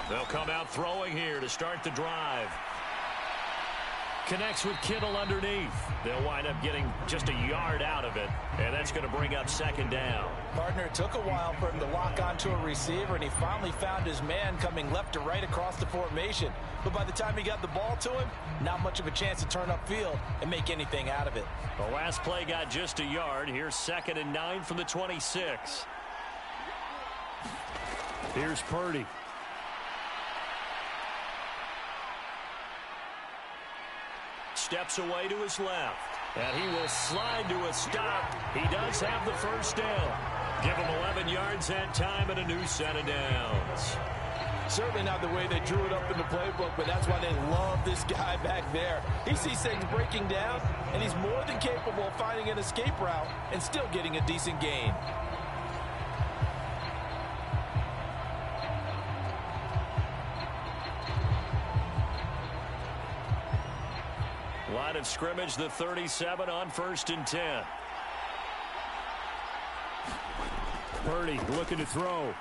They'll come out throwing here to start the drive. Connects with Kittle underneath. They'll wind up getting just a yard out of it, and that's going to bring up 2nd down. Partner, it took a while for him to lock onto a receiver, and he finally found his man coming left to right across the formation. But by the time he got the ball to him, not much of a chance to turn upfield and make anything out of it. The last play got just a yard. Here's 2nd and 9 from the 26. Here's Purdy. Steps away to his left, and he will slide to a stop. He does have the 1st down. Give him 11 yards that time and a new set of downs. Certainly not the way they drew it up in the playbook, but that's why they love this guy back there. He sees things breaking down, and he's more than capable of finding an escape route and still getting a decent gain. Line of scrimmage, the 37 on 1st and 10. Purdy looking to throw.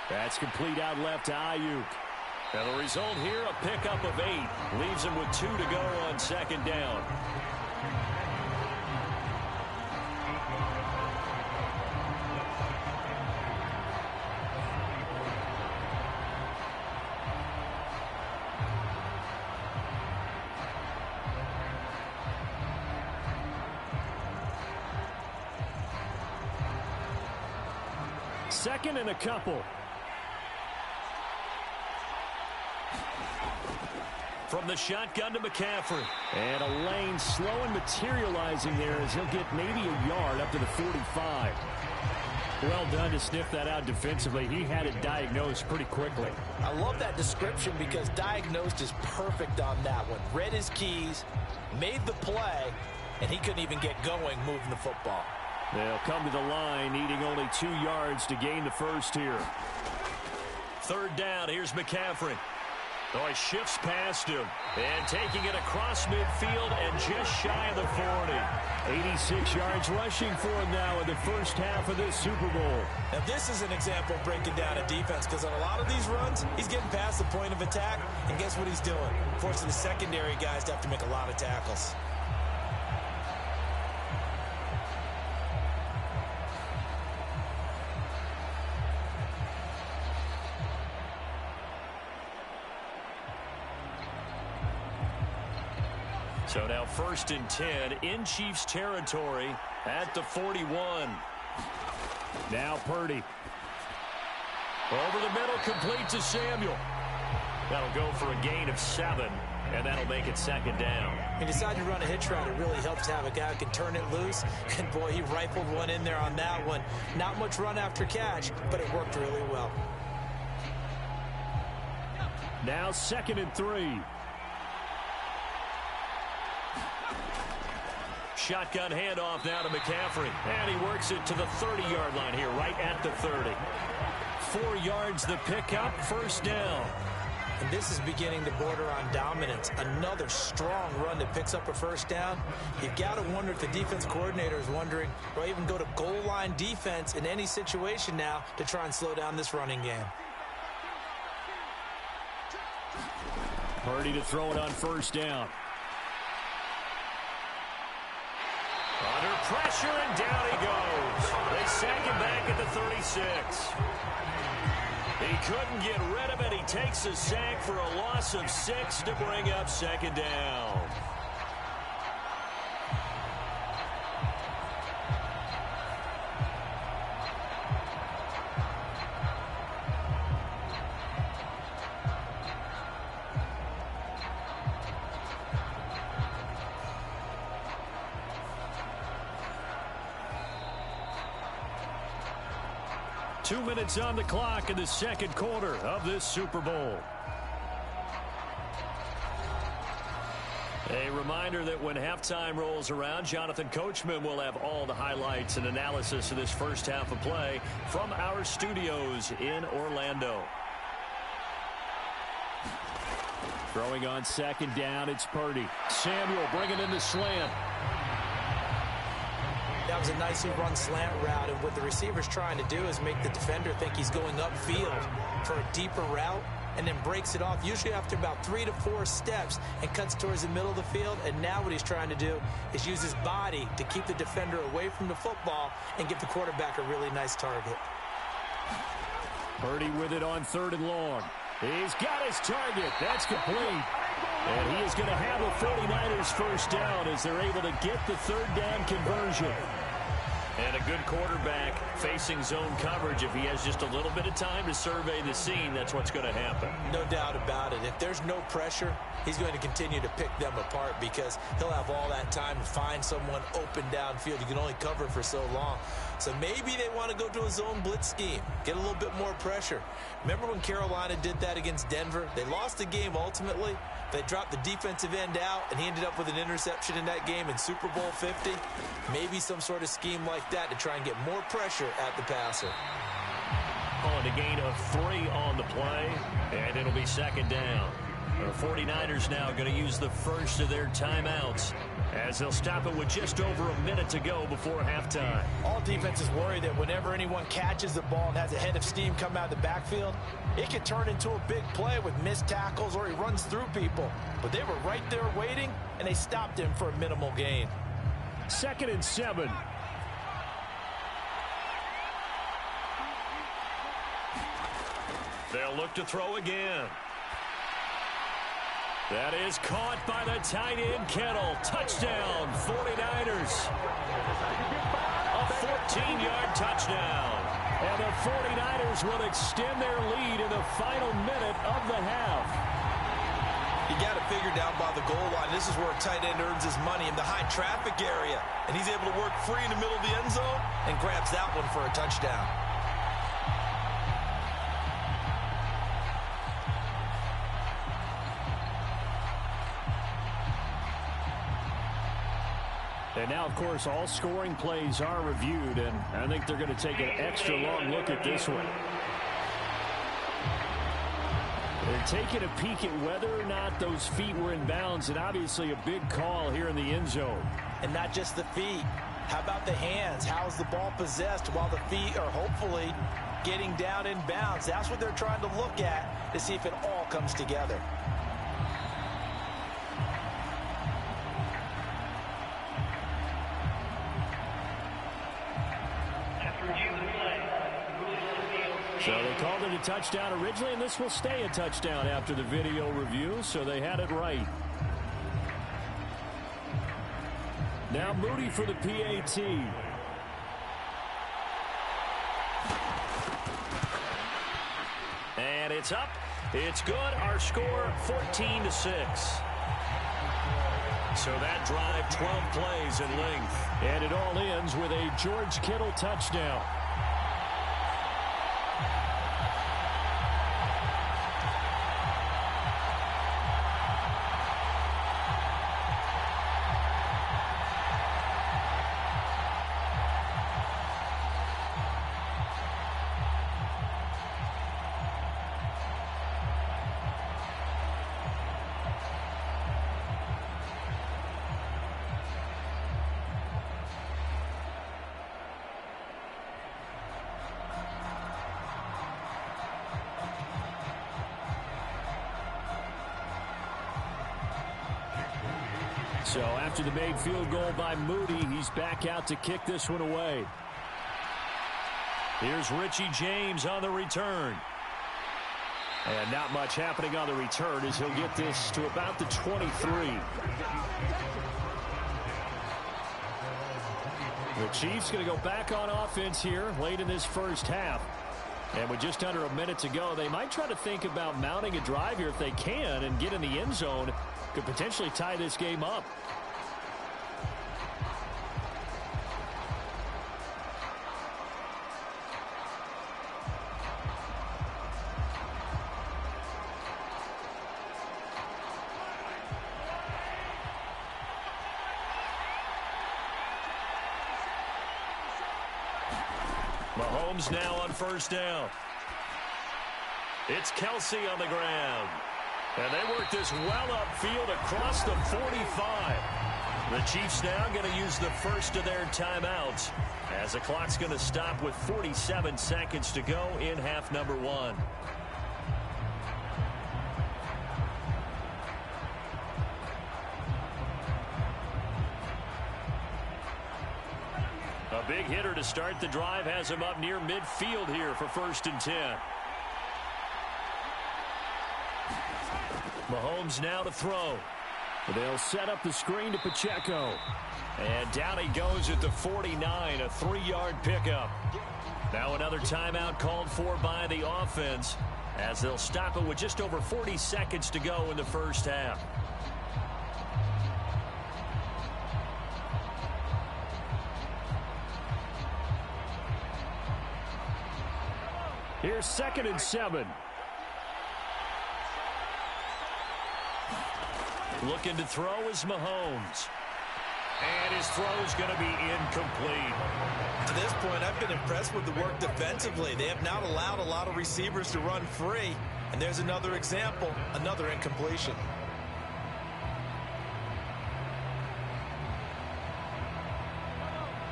That's complete out left to Ayuk. And the result here, a pickup of 8. Leaves him with 2 to go on second down. Second and a couple. From the shotgun to McCaffrey. And a lane slow and materializing there as he'll get maybe a yard up to the 45. Well done to sniff that out defensively. He had it diagnosed pretty quickly. I love that description because diagnosed is perfect on that one. Read his keys, made the play, and he couldn't even get going moving the football. They'll come to the line, needing only 2 yards to gain the first here. Third down, here's McCaffrey. Oh, he shifts past him. And taking it across midfield and just shy of the 40. 86 yards rushing for him now in the first half of this Super Bowl. Now, this is an example of breaking down a defense because on a lot of these runs, he's getting past the point of attack, and guess what he's doing? Forcing the secondary guys to have to make a lot of tackles. So now 1st and 10 in Chiefs territory at the 41. Now Purdy. Over the middle, complete to Samuel. That'll go for a gain of 7, and that'll make it second down. He decided to run a hitch route. It really helps to have a guy who can turn it loose. And, boy, he rifled one in there on that one. Not much run after catch, but it worked really well. Now 2nd and 3. Shotgun handoff now to McCaffrey. And he works it to the 30-yard line here, right at the 30. 4 yards the pickup, first down. And this is beginning to border on dominance. Another strong run that picks up a first down. You've got to wonder if the defense coordinator is wondering, do I even go to goal line defense in any situation now to try and slow down this running game? Purdy to throw it on first down. Under pressure, and down he goes. They sack him back at the 36. He couldn't get rid of it. He takes a sack for a loss of 6 to bring up second down. Two minutes on the clock in the second quarter of this Super Bowl. A reminder that when halftime rolls around, Jonathan Coachman will have all the highlights and analysis of this first half of play from our studios in Orlando. Throwing on second down, it's Purdy. Samuel bringing in the slant. That was a nicely run slant route, and what the receiver's trying to do is make the defender think he's going upfield for a deeper route, and then breaks it off, usually after about 3 to 4 steps, and cuts towards the middle of the field. And now what he's trying to do is use his body to keep the defender away from the football and give the quarterback a really nice target. Purdy with it on 3rd and long. He's got his target. That's complete. And he is going to have a 49ers first down as they're able to get the 3rd down conversion. And a good quarterback facing zone coverage. If he has just a little bit of time to survey the scene, that's what's going to happen. No doubt about it. If there's no pressure, he's going to continue to pick them apart because he'll have all that time to find someone open downfield. You can only cover for so long. So maybe they want to go to a zone blitz scheme, get a little bit more pressure. Remember when Carolina did that against Denver? They lost the game ultimately. They dropped the defensive end out, and he ended up with an interception in that game in Super Bowl 50. Maybe some sort of scheme like that to try and get more pressure at the passer. On a gain of 3 on the play, and it'll be second down. The 49ers now going to use the first of their timeouts as they'll stop it with just over a minute to go before halftime. All defenses worry that whenever anyone catches the ball and has a head of steam come out of the backfield, it can turn into a big play with missed tackles or he runs through people. But they were right there waiting, and they stopped him for a minimal gain. 2nd and 7. They'll look to throw again. That is caught by the tight end, Kittle. Touchdown, 49ers. A 14-yard touchdown. And the 49ers will extend their lead in the final minute of the half. You got to figure down by the goal line. This is where a tight end earns his money in the high traffic area. And he's able to work free in the middle of the end zone and grabs that one for a touchdown. And now, of course, all scoring plays are reviewed, and I think they're going to take an extra long look at this one. They're taking a peek at whether or not those feet were in bounds, and obviously a big call here in the end zone. And not just the feet. How about the hands? How is the ball possessed while the feet are hopefully getting down in bounds? That's what they're trying to look at to see if it all comes together. So they called it a touchdown originally, and this will stay a touchdown after the video review, so they had it right. Now Moody for the PAT. And it's up. It's good. Our score, 14-6. So that drive, 12 plays in length. And it all ends with a George Kittle touchdown. So after the made field goal by Moody, he's back out to kick this one away. Here's Richie James on the return. And not much happening on the return as he'll get this to about the 23. The Chiefs going to go back on offense here late in this first half. And with just under a minute to go, they might try to think about mounting a drive here if they can and get in the end zone. Could potentially tie this game up. Mahomes now on first down. It's Kelsey on the ground. And they work this well upfield across the 45. The Chiefs now going to use the first of their timeouts as the clock's going to stop with 47 seconds to go in half number one. A big hitter to start the drive has him up near midfield here for 1st and 10. Mahomes now to throw. They'll set up the screen to Pacheco. And down he goes at the 49, a 3-yard pickup. Now another timeout called for by the offense as they'll stop it with just over 40 seconds to go in the first half. Here's 2nd and 7. Looking to throw is Mahomes. And his throw's going to be incomplete. To this point, I've been impressed with the work defensively. They have not allowed a lot of receivers to run free. And there's another example, another incompletion.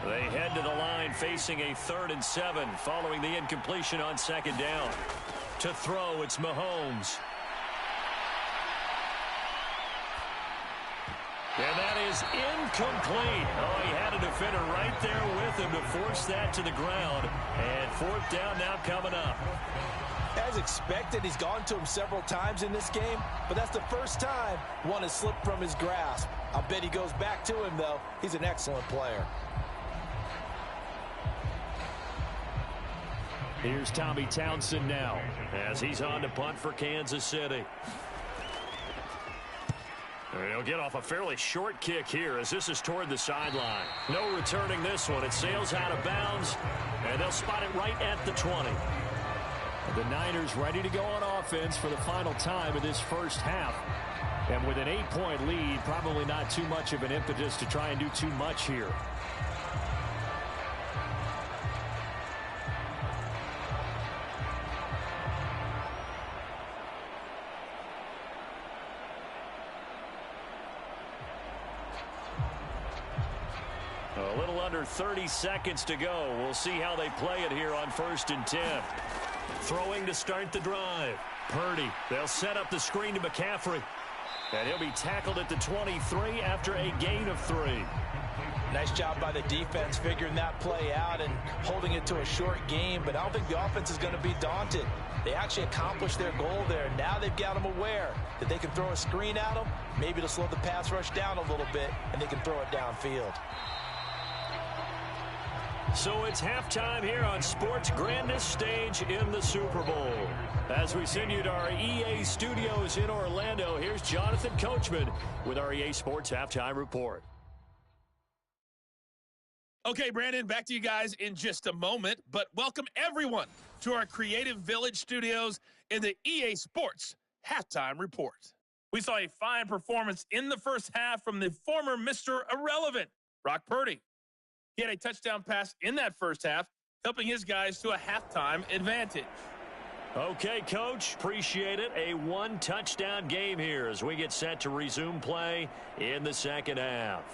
They head to the line facing a 3rd and 7 following the incompletion on 2nd down. To throw, it's Mahomes. And that is incomplete. Oh, he had a defender right there with him to force that to the ground. And 4th down now coming up. As expected, he's gone to him several times in this game, but that's the first time one has slipped from his grasp. I'll bet he goes back to him, though. He's an excellent player. Here's Tommy Townsend now as he's on to punt for Kansas City. He'll get off a fairly short kick here as this is toward the sideline. No returning this one. It sails out of bounds, and they'll spot it right at the 20. The Niners ready to go on offense for the final time of this first half. And with an 8-point lead, probably not too much of an impetus to try and do too much here. A little under 30 seconds to go. We'll see how they play it here on 1st and 10. Throwing to start the drive. Purdy. They'll set up the screen to McCaffrey. And he'll be tackled at the 23 after a gain of 3. Nice job by the defense figuring that play out and holding it to a short game, but I don't think the offense is going to be daunted. They actually accomplished their goal there. Now they've got them aware that they can throw a screen at them. Maybe to slow the pass rush down a little bit, and they can throw it downfield. So it's halftime here on sports' grandest stage in the Super Bowl. As we send you to our EA studios in Orlando, here's Jonathan Coachman with our EA Sports Halftime Report. Okay, Brandon, back to you guys in just a moment, but welcome everyone to our Creative Village studios in the EA Sports Halftime Report. We saw a fine performance in the first half from the former Mr. Irrelevant, Brock Purdy. He had a touchdown pass in that first half, helping his guys to a halftime advantage. Okay, Coach, appreciate it. A 1-touchdown game here as we get set to resume play in the second half.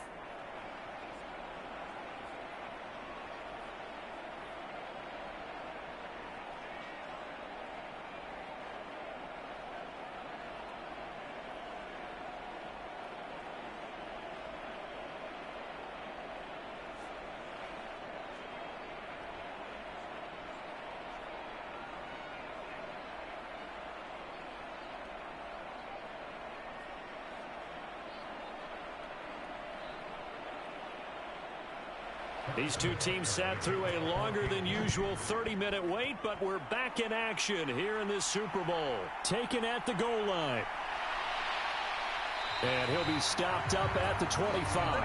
These two teams sat through a longer than usual 30-minute wait, but we're back in action here in this Super Bowl. Taken at the goal line. And he'll be stopped up at the 25.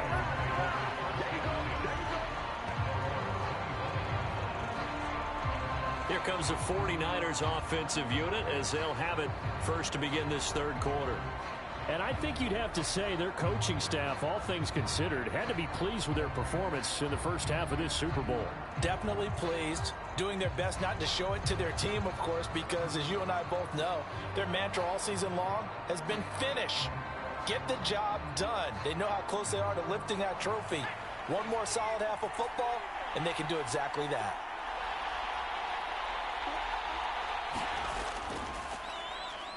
Here comes the 49ers offensive unit as they'll have it first to begin this third quarter. And I think you'd have to say their coaching staff, all things considered, had to be pleased with their performance in the first half of this Super Bowl. Definitely pleased, doing their best not to show it to their team, of course, because as you and I both know, their mantra all season long has been finish. Get the job done. They know how close they are to lifting that trophy. One more solid half of football, and they can do exactly that.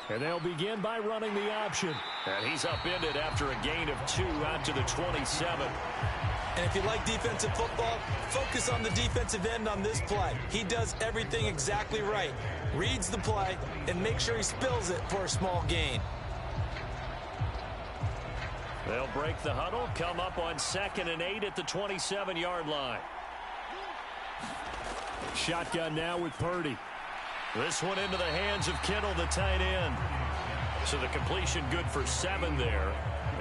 And they'll begin by running the option. And he's upended after a gain of 2 out to the 27. And if you like defensive football, focus on the defensive end on this play. He does everything exactly right. Reads the play and makes sure he spills it for a small gain. They'll break the huddle, come up on 2nd and 8 at the 27-yard line. Shotgun now with Purdy. This one into the hands of Kittle, the tight end. So the completion good for 7 there.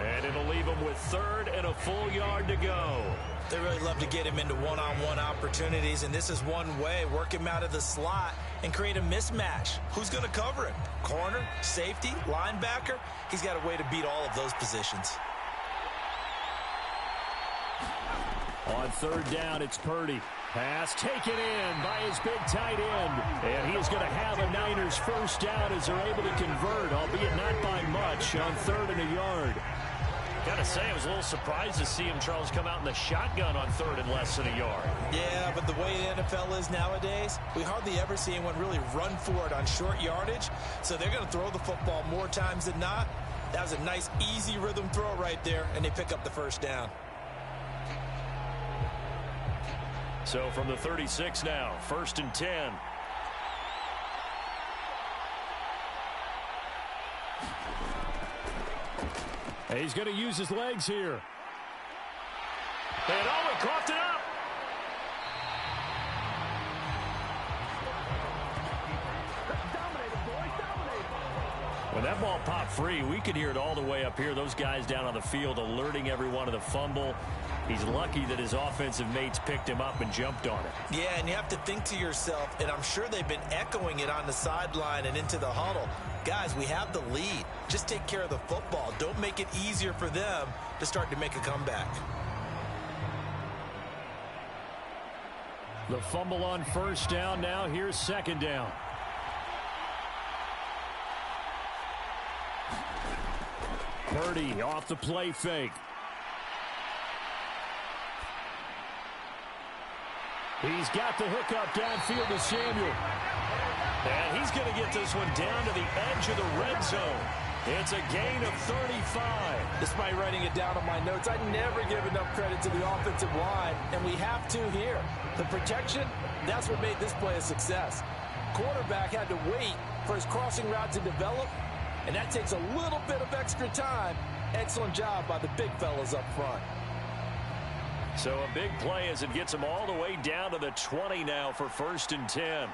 And it'll leave him with 3rd and a full yard to go. They really love to get him into one-on-one opportunities, and this is one way. Work him out of the slot and create a mismatch. Who's going to cover him? Corner, safety, linebacker? He's got a way to beat all of those positions. On 3rd down, it's Purdy. Pass taken in by his big tight end. And he is going to have a Niners first down as they're able to convert, albeit not by much, on 3rd and a yard. Gotta say, I was a little surprised to see him, Charles, come out in the shotgun on 3rd and less than a yard. Yeah, but the way the NFL is nowadays, we hardly ever see anyone really run for it on short yardage. So they're going to throw the football more times than not. That was a nice, easy rhythm throw right there, and they pick up the first down. So from the 36 now, 1st and 10. He's going to use his legs here. And Owen coughed it up. When that ball popped free, we could hear it all the way up here. Those guys down on the field alerting everyone of the fumble. He's lucky that his offensive mates picked him up and jumped on it. Yeah, and you have to think to yourself, and I'm sure they've been echoing it on the sideline and into the huddle. Guys, we have the lead. Just take care of the football. Don't make it easier for them to start to make a comeback. The fumble on 1st down. Now here's 2nd down. Purdy off the play fake. He's got the hook up downfield to Samuel. And he's going to get this one down to the edge of the red zone. It's a gain of 35. Despite writing it down on my notes, I never give enough credit to the offensive line, and we have to here. The protection, that's what made this play a success. Quarterback had to wait for his crossing route to develop, and that takes a little bit of extra time. Excellent job by the big fellas up front. So a big play as it gets them all the way down to the 20 now for 1st and 10.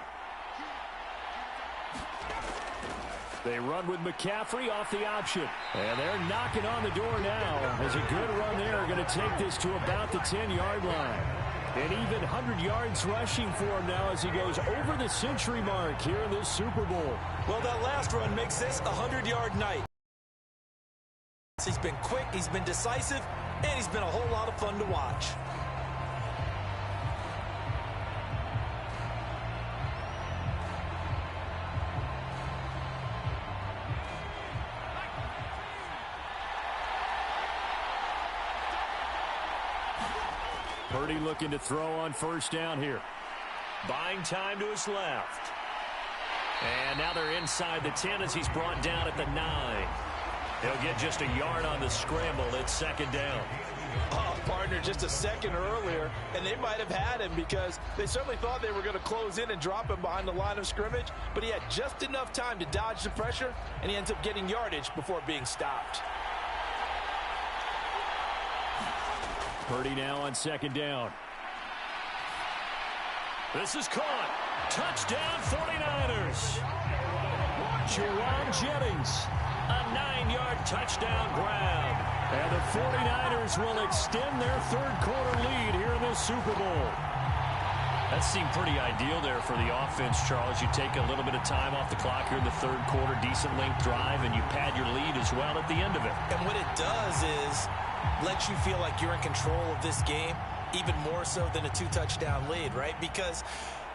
They run with McCaffrey off the option. And they're knocking on the door now. As a good run there, going to take this to about the 10-yard line. And even 100 yards rushing for him now as he goes over the century mark here in this Super Bowl. Well, that last run makes this a 100-yard night. He's been quick, he's been decisive, and he's been a whole lot of fun to watch. Purdy looking to throw on 1st down here. Buying time to his left. And now they're inside the 10 as he's brought down at the 9. He'll get just a yard on the scramble. It's 2nd down. Oh, partner, just a second earlier, and they might have had him because they certainly thought they were going to close in and drop him behind the line of scrimmage, but he had just enough time to dodge the pressure, and he ends up getting yardage before being stopped. Purdy now on 2nd down. This is caught. Touchdown 49ers. Juwan Jennings. A 9-yard touchdown grab. And the 49ers will extend their 3rd quarter lead here in this Super Bowl. That seemed pretty ideal there for the offense, Charles. You take a little bit of time off the clock here in the 3rd quarter, decent length drive, and you pad your lead as well at the end of it. And what it does is lets you feel like you're in control of this game, even more so than a 2-touchdown lead, right? Because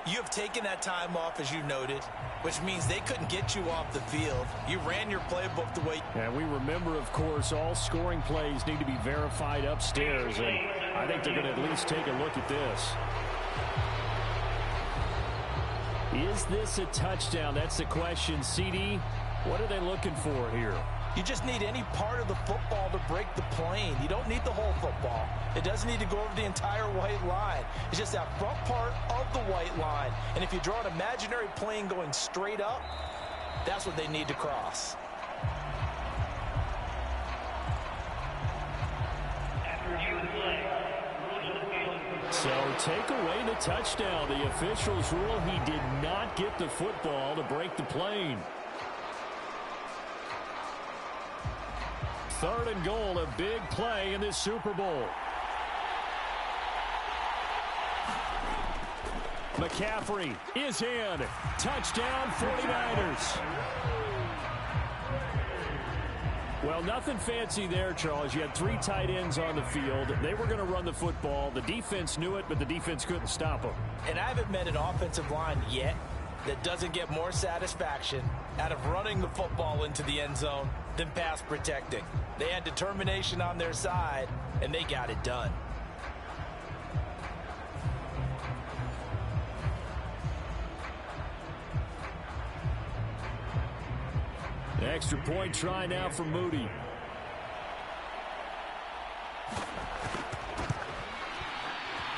you have taken that time off, as you noted, which means they couldn't get you off the field. You ran your playbook the way. And we remember, of course, all scoring plays need to be verified upstairs, and I think they're going to at least take a look at this. Is this a touchdown? That's the question. CD, what are they looking for here? You just need any part of the football to break the plane. You don't need the whole football. It doesn't need to go over the entire white line. It's just that front part of the white line. And if you draw an imaginary plane going straight up, that's what they need to cross. So take away the touchdown. The officials rule he did not get the football to break the plane. 3rd and goal, a big play in this Super Bowl. McCaffrey is in. Touchdown 49ers. Well, nothing fancy there, Charles. You had 3 tight ends on the field. They were going to run the football. The defense knew it, but the defense couldn't stop them. And I haven't met an offensive line yet that doesn't get more satisfaction out of running the football into the end zone than pass protecting. They had determination on their side, and they got it done. The extra point try now for Moody.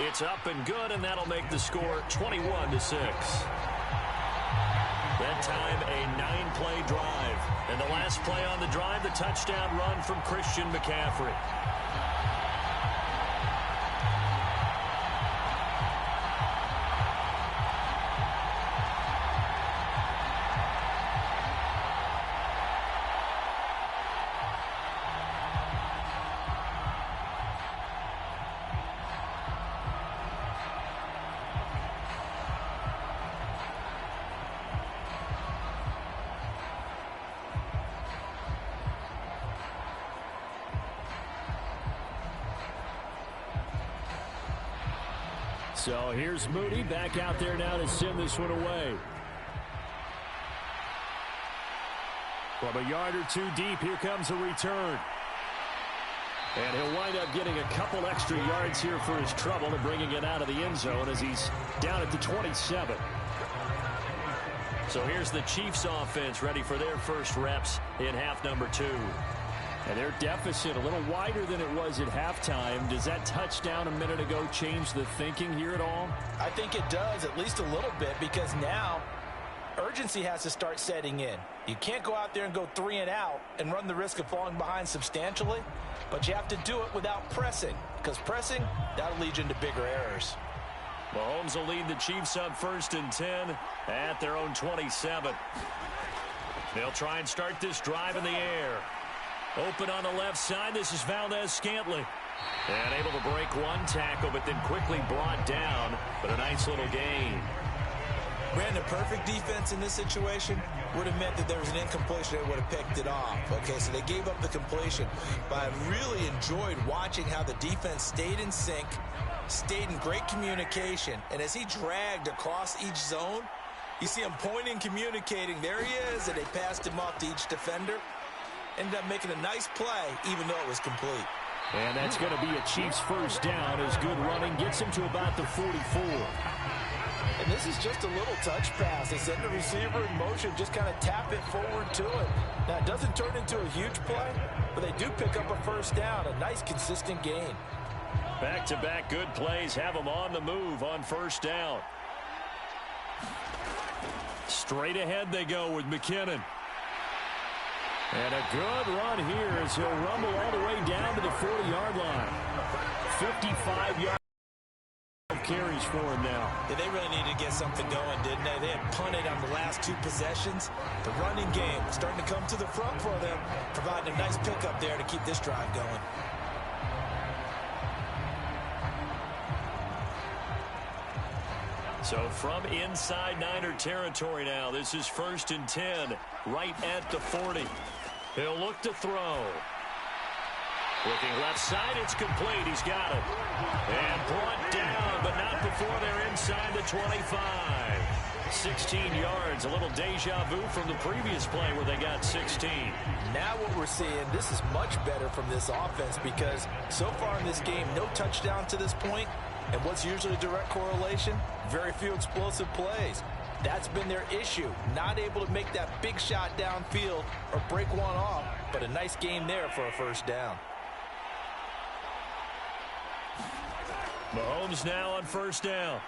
It's up and good, and that'll make the score 21-6. That time, a 9-play drive. And the last play on the drive, the touchdown run from Christian McCaffrey. So here's Moody back out there now to send this one away. From a yard or 2 deep, here comes a return. And he'll wind up getting a couple extra yards here for his trouble and bringing it out of the end zone as he's down at the 27. So here's the Chiefs offense ready for their first reps in half number 2. And their deficit a little wider than it was at halftime. Does that touchdown a minute ago change the thinking here at all? I think it does, at least a little bit, because now urgency has to start setting in. You can't go out there and go 3 and out and run the risk of falling behind substantially, but you have to do it without pressing, because pressing, that'll lead you into bigger errors. Mahomes will lead the Chiefs up 1st and 10 at their own 27. They'll try and start this drive in the air. Open on the left side. This is Valdez-Scantling. And able to break 1 tackle, but then quickly brought down. But a nice little gain. Brandon, perfect defense in this situation would have meant that there was an incompletion that would have picked it off. Okay, so they gave up the completion. But I really enjoyed watching how the defense stayed in sync, stayed in great communication. And as he dragged across each zone, you see him pointing, communicating. There he is, and they passed him off to each defender. Ended up making a nice play, even though it was complete. And that's going to be a Chiefs first down as good running gets him to about the 44. And this is just a little touch pass. They send the receiver in motion, just kind of tap it forward to it. Now, it doesn't turn into a huge play, but they do pick up a first down, a nice, consistent gain. Back-to-back good plays have them on the move on first down. Straight ahead they go with McKinnon. And a good run here as he'll rumble all the way down to the 40-yard line. 55 yards carries for him now. Yeah, they really needed to get something going, didn't they? They had punted on the last 2 possessions. The running game starting to come to the front for them, providing a nice pickup there to keep this drive going. So from inside Niner territory now, this is 1st and 10, right at the 40. He'll look to throw. Looking left side, it's complete. He's got it. And brought down, but not before they're inside the 25. 16 yards, a little deja vu from the previous play where they got 16. Now what we're seeing, this is much better from this offense because so far in this game, no touchdown to this point. And what's usually a direct correlation? Very few explosive plays. That's been their issue. Not able to make that big shot downfield or break one off, but a nice game there for a first down. Mahomes now on first down.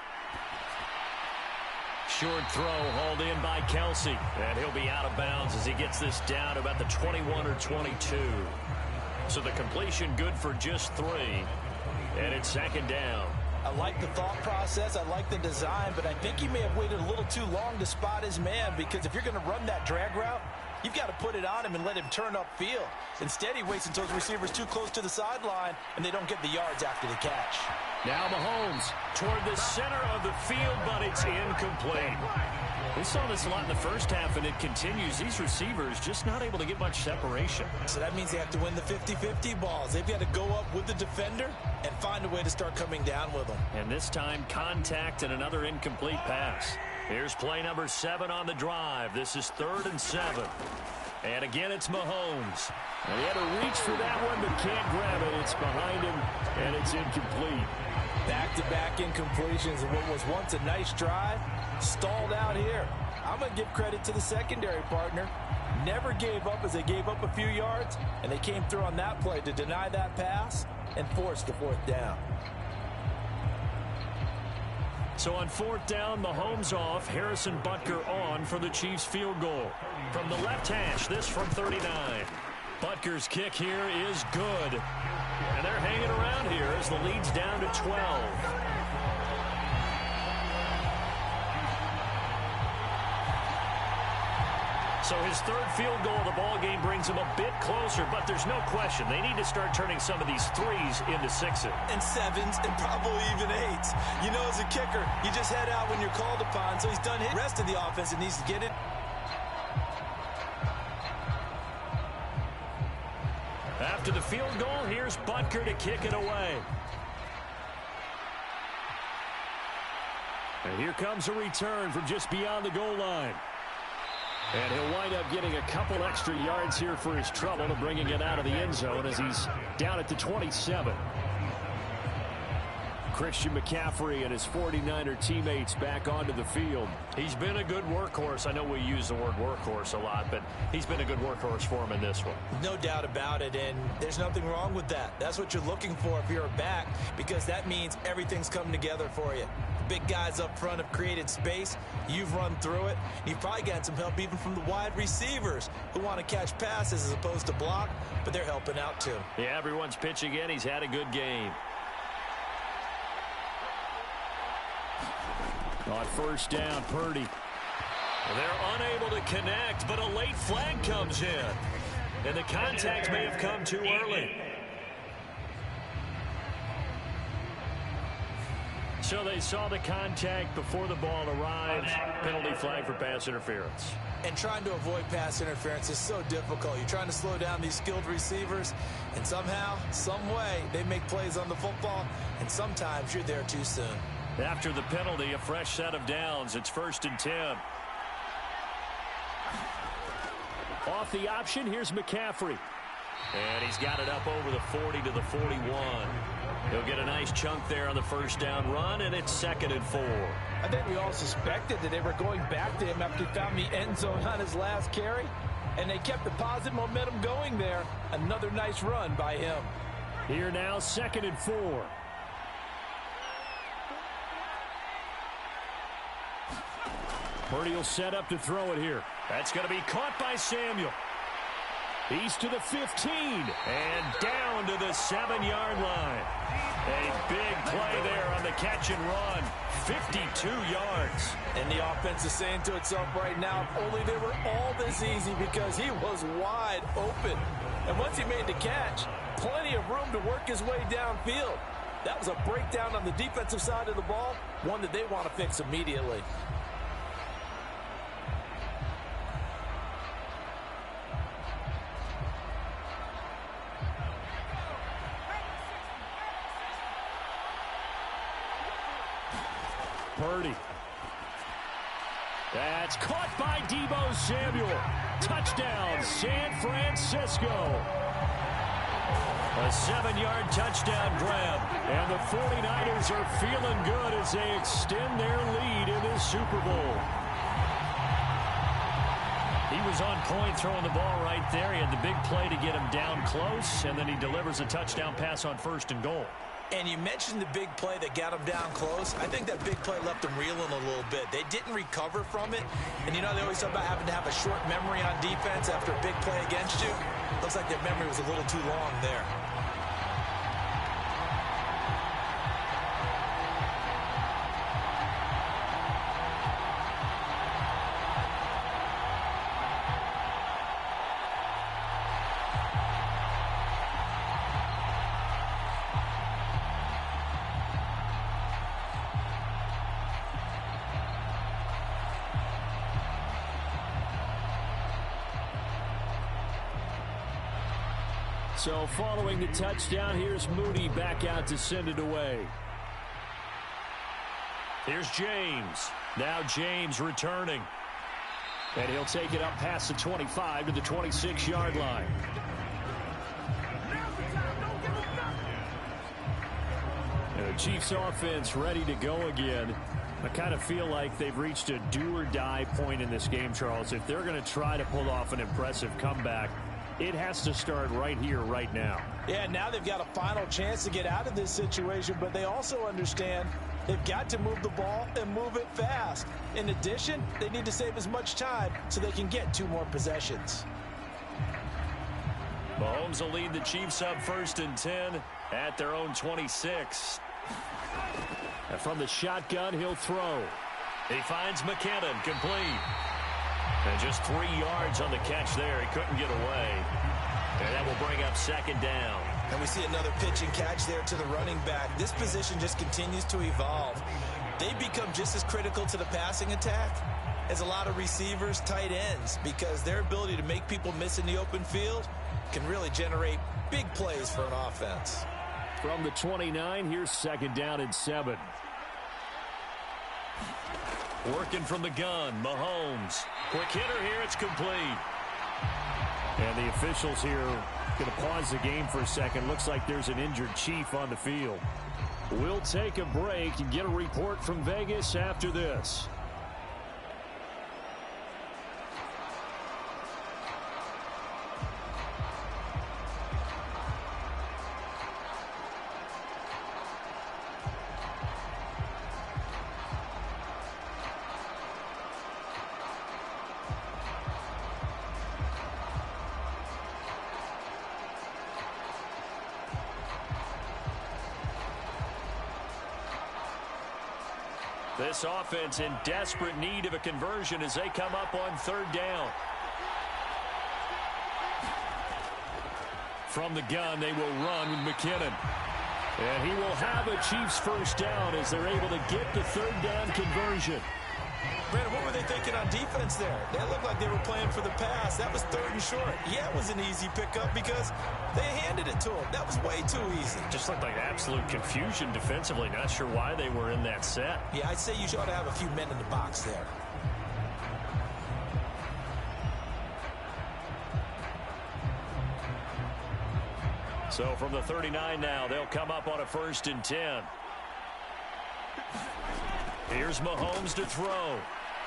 Short throw hauled in by Kelsey. And he'll be out of bounds as he gets this down about the 21 or 22. So the completion good for just 3. And it's 2nd down. I like the thought process. I like the design, but I think he may have waited a little too long to spot his man because if you're going to run that drag route, you've got to put it on him and let him turn upfield. Instead, he waits until his receiver's too close to the sideline, and they don't get the yards after the catch. Now Mahomes Toward the center of the field, but it's incomplete. We saw this a lot in the first half, and it continues. These receivers just not able to get much separation. So that means they have to win the 50-50 balls. They've got to go up with the defender and find a way to start coming down with them. And this time, contact and another incomplete pass. Here's play number 7 on the drive. This is 3rd and 7. And again, it's Mahomes. And he had to reach for that one, but can't grab it. It's behind him, and it's incomplete. Back-to-back incompletions of what was once a nice drive, stalled out here. I'm going to give credit to the secondary partner. Never gave up as they gave up a few yards, and they came through on that play to deny that pass and force the 4th down. So on 4th down, Mahomes off, Harrison Butker on for the Chiefs field goal. From the left hash, this from 39. Butker's kick here is good. And they're hanging around here as the lead's down to 12. So his 3rd field goal of the ball game brings him a bit closer, but there's no question they need to start turning some of these 3s into 6s. And 7s and probably even 8s. You know, as a kicker, you just head out when you're called upon, so he's done his rest of the offense and needs to get it. After the field goal, here's Butker to kick it away. And here comes a return from just beyond the goal line. And he'll wind up getting a couple extra yards here for his trouble and bringing it out of the end zone as he's down at the 27. Christian McCaffrey and his 49er teammates back onto the field. He's been a good workhorse. I know we use the word workhorse a lot, but he's been a good workhorse for him in this one. No doubt about it, and there's nothing wrong with that. That's what you're looking for if you're a back, because that means everything's coming together for you. The big guys up front have created space. You've run through it. You've probably gotten some help even from the wide receivers who want to catch passes as opposed to block, but they're helping out too. Yeah, everyone's pitching in. He's had a good game. On 1st down, Purdy. They're unable to connect, but a late flag comes in. And the contact may have come too early. So they saw the contact before the ball arrived. Penalty flag for pass interference. And trying to avoid pass interference is so difficult. You're trying to slow down these skilled receivers, and somehow, some way, they make plays on the football, and sometimes you're there too soon. After the penalty, a fresh set of downs. It's 1st and 10. Off the option, here's McCaffrey. And he's got it up over the 40 to the 41. He'll get a nice chunk there on the 1st down run, and it's 2nd and 4. I think we all suspected that they were going back to him after he found the end zone on his last carry, and they kept the positive momentum going there. Another nice run by him. Here now, 2nd and 4. Purdy will set up to throw it here. That's going to be caught by Samuel. He's to the 15 and down to the 7-yard line. A big play there on the catch and run. 52 yards. And the offense is saying to itself right now, if only they were all this easy, because he was wide open. And once he made the catch, plenty of room to work his way downfield. That was a breakdown on the defensive side of the ball, one that they want to fix immediately. Purdy. That's caught by Deebo Samuel. Touchdown, San Francisco. A 7-yard touchdown grab. And the 49ers are feeling good as they extend their lead in this Super Bowl. He was on point throwing the ball right there. He had the big play to get him down close, and then he delivers a touchdown pass on 1st and goal. And you mentioned the big play that got him down close. I think that big play left him reeling a little bit. They didn't recover from it. And, you know, they always talk about having to have a short memory on defense after a big play against you. Looks like their memory was a little too long there. So following the touchdown, here's Moody back out to send it away. Here's James. Now James returning. And he'll take it up past the 25 to the 26-yard line. The Chiefs offense ready to go again. I kind of feel like they've reached a do-or-die point in this game, Charles. If they're going to try to pull off an impressive comeback, it has to start right here, right now. Yeah, now they've got a final chance to get out of this situation, but they also understand they've got to move the ball and move it fast. In addition, they need to save as much time so they can get 2 more possessions. Mahomes will lead the Chiefs up 1st and 10 at their own 26. And from the shotgun, he'll throw. He finds McKinnon, complete. And just 3 yards on the catch there. He couldn't get away. And that will bring up 2nd down. And we see another pitch and catch there to the running back. This position just continues to evolve. They become just as critical to the passing attack as a lot of receivers, tight ends, because their ability to make people miss in the open field can really generate big plays for an offense. From the 29, here's 2nd down and 7. Working from the gun, Mahomes. Quick hitter here, it's complete. And the officials here going to pause the game for a second. Looks like there's an injured Chief on the field. We'll take a break and get a report from Vegas after this. This offense in desperate need of a conversion as they come up on 3rd down. From the gun, they will run with McKinnon. And he will have a Chiefs 1st down as they're able to get the 3rd down conversion. Brandon, what were they thinking on defense there? They looked like they were playing for the pass. That was 3rd and short. Yeah, it was an easy pickup because they handed it to him. That was way too easy. Just looked like absolute confusion defensively. Not sure why they were in that set. Yeah, I'd say you ought to have a few men in the box there. So from the 39 now, they'll come up on a 1st and 10. Here's Mahomes to throw.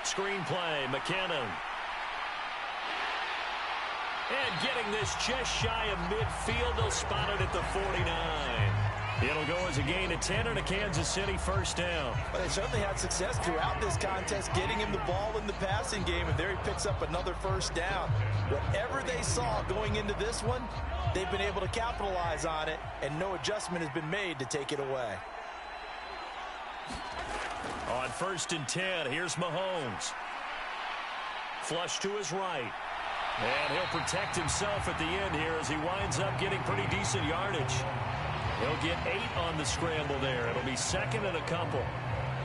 Screen play, McKinnon. And getting this just shy of midfield, they'll spot it at the 49. It'll go as a gain of 10 and a Kansas City 1st down. But they certainly had success throughout this contest, getting him the ball in the passing game, and there he picks up another 1st down. Whatever they saw going into this one, they've been able to capitalize on it, and no adjustment has been made to take it away. On 1st and 10, here's Mahomes. Flush to his right. And he'll protect himself at the end here as he winds up getting pretty decent yardage. He'll get 8 on the scramble there. It'll be 2nd and a couple.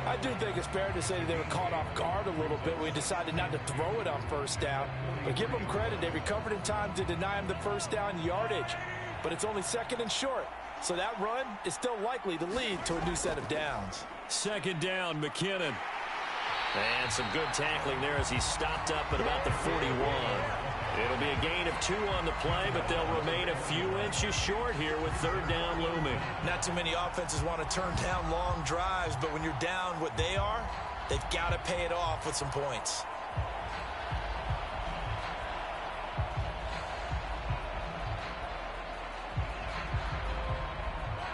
I do think it's fair to say that they were caught off guard a little bit when he decided not to throw it on 1st down. But give them credit. They recovered in time to deny him the 1st down yardage. But it's only 2nd and short. So that run is still likely to lead to a new set of downs. 2nd down, McKinnon. And some good tackling there as he stopped up at about the 41. It'll be a gain of 2 on the play, but they'll remain a few inches short here with 3rd down looming. Not too many offenses want to turn down long drives, but when you're down what they are, they've got to pay it off with some points.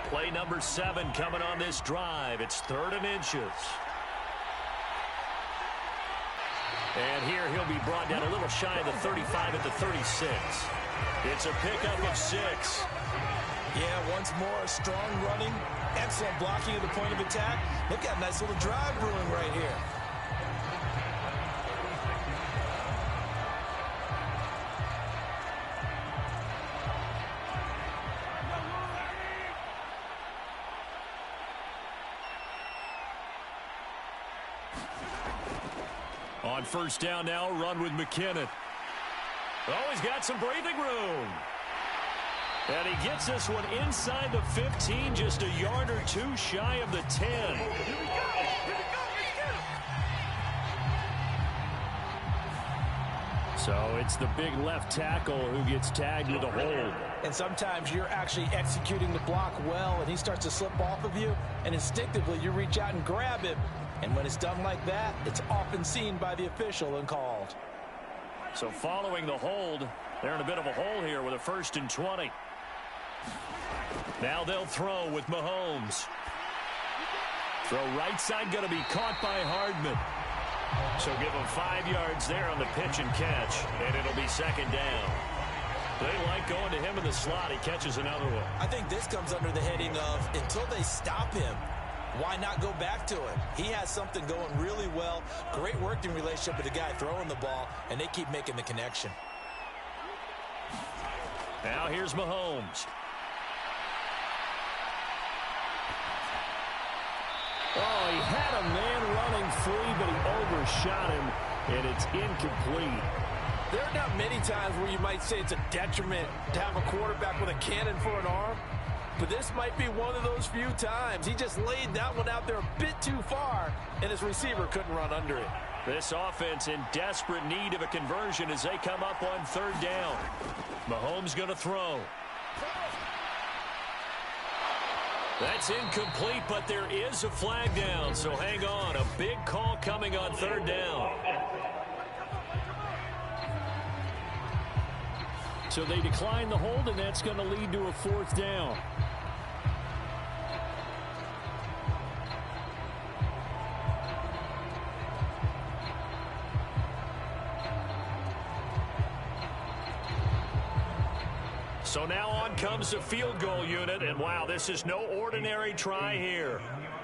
Play number 7 coming on this drive. It's 3rd and inches. And here he'll be brought down a little shy of the 35 at the 36. It's a pickup of 6. Yeah, once more, strong running, excellent blocking at the point of attack. They've got a nice little drive brewing right here. On 1st down now, run with McKinnon. Oh, he's got some breathing room. And he gets this one inside the 15, just a yard or two shy of the 10. So it's the big left tackle who gets tagged with a hold. And sometimes you're actually executing the block well, and he starts to slip off of you, and instinctively you reach out and grab him. And when it's done like that, it's often seen by the official and called. So following the hold, they're in a bit of a hole here with a 1st and 20. Now they'll throw with Mahomes. Throw right side, going to be caught by Hardman. So give him 5 yards there on the pitch and catch, and it'll be 2nd down. They like going to him in the slot. He catches another one. I think this comes under the heading of until they stop him, why not go back to it? He has something going really well. Great working relationship with the guy throwing the ball, and they keep making the connection. Now here's Mahomes. Oh, he had a man running free, but he overshot him, and it's incomplete. There are not many times where you might say it's a detriment to have a quarterback with a cannon for an arm, but this might be one of those few times. He just laid that one out there a bit too far, and his receiver couldn't run under it. This offense in desperate need of a conversion as they come up on 3rd down. Mahomes going to throw. That's incomplete, but there is a flag down, so hang on. A big call coming on 3rd down. So they decline the hold, and that's going to lead to a 4th down. So now on comes the field goal unit, and wow, this is no ordinary try here.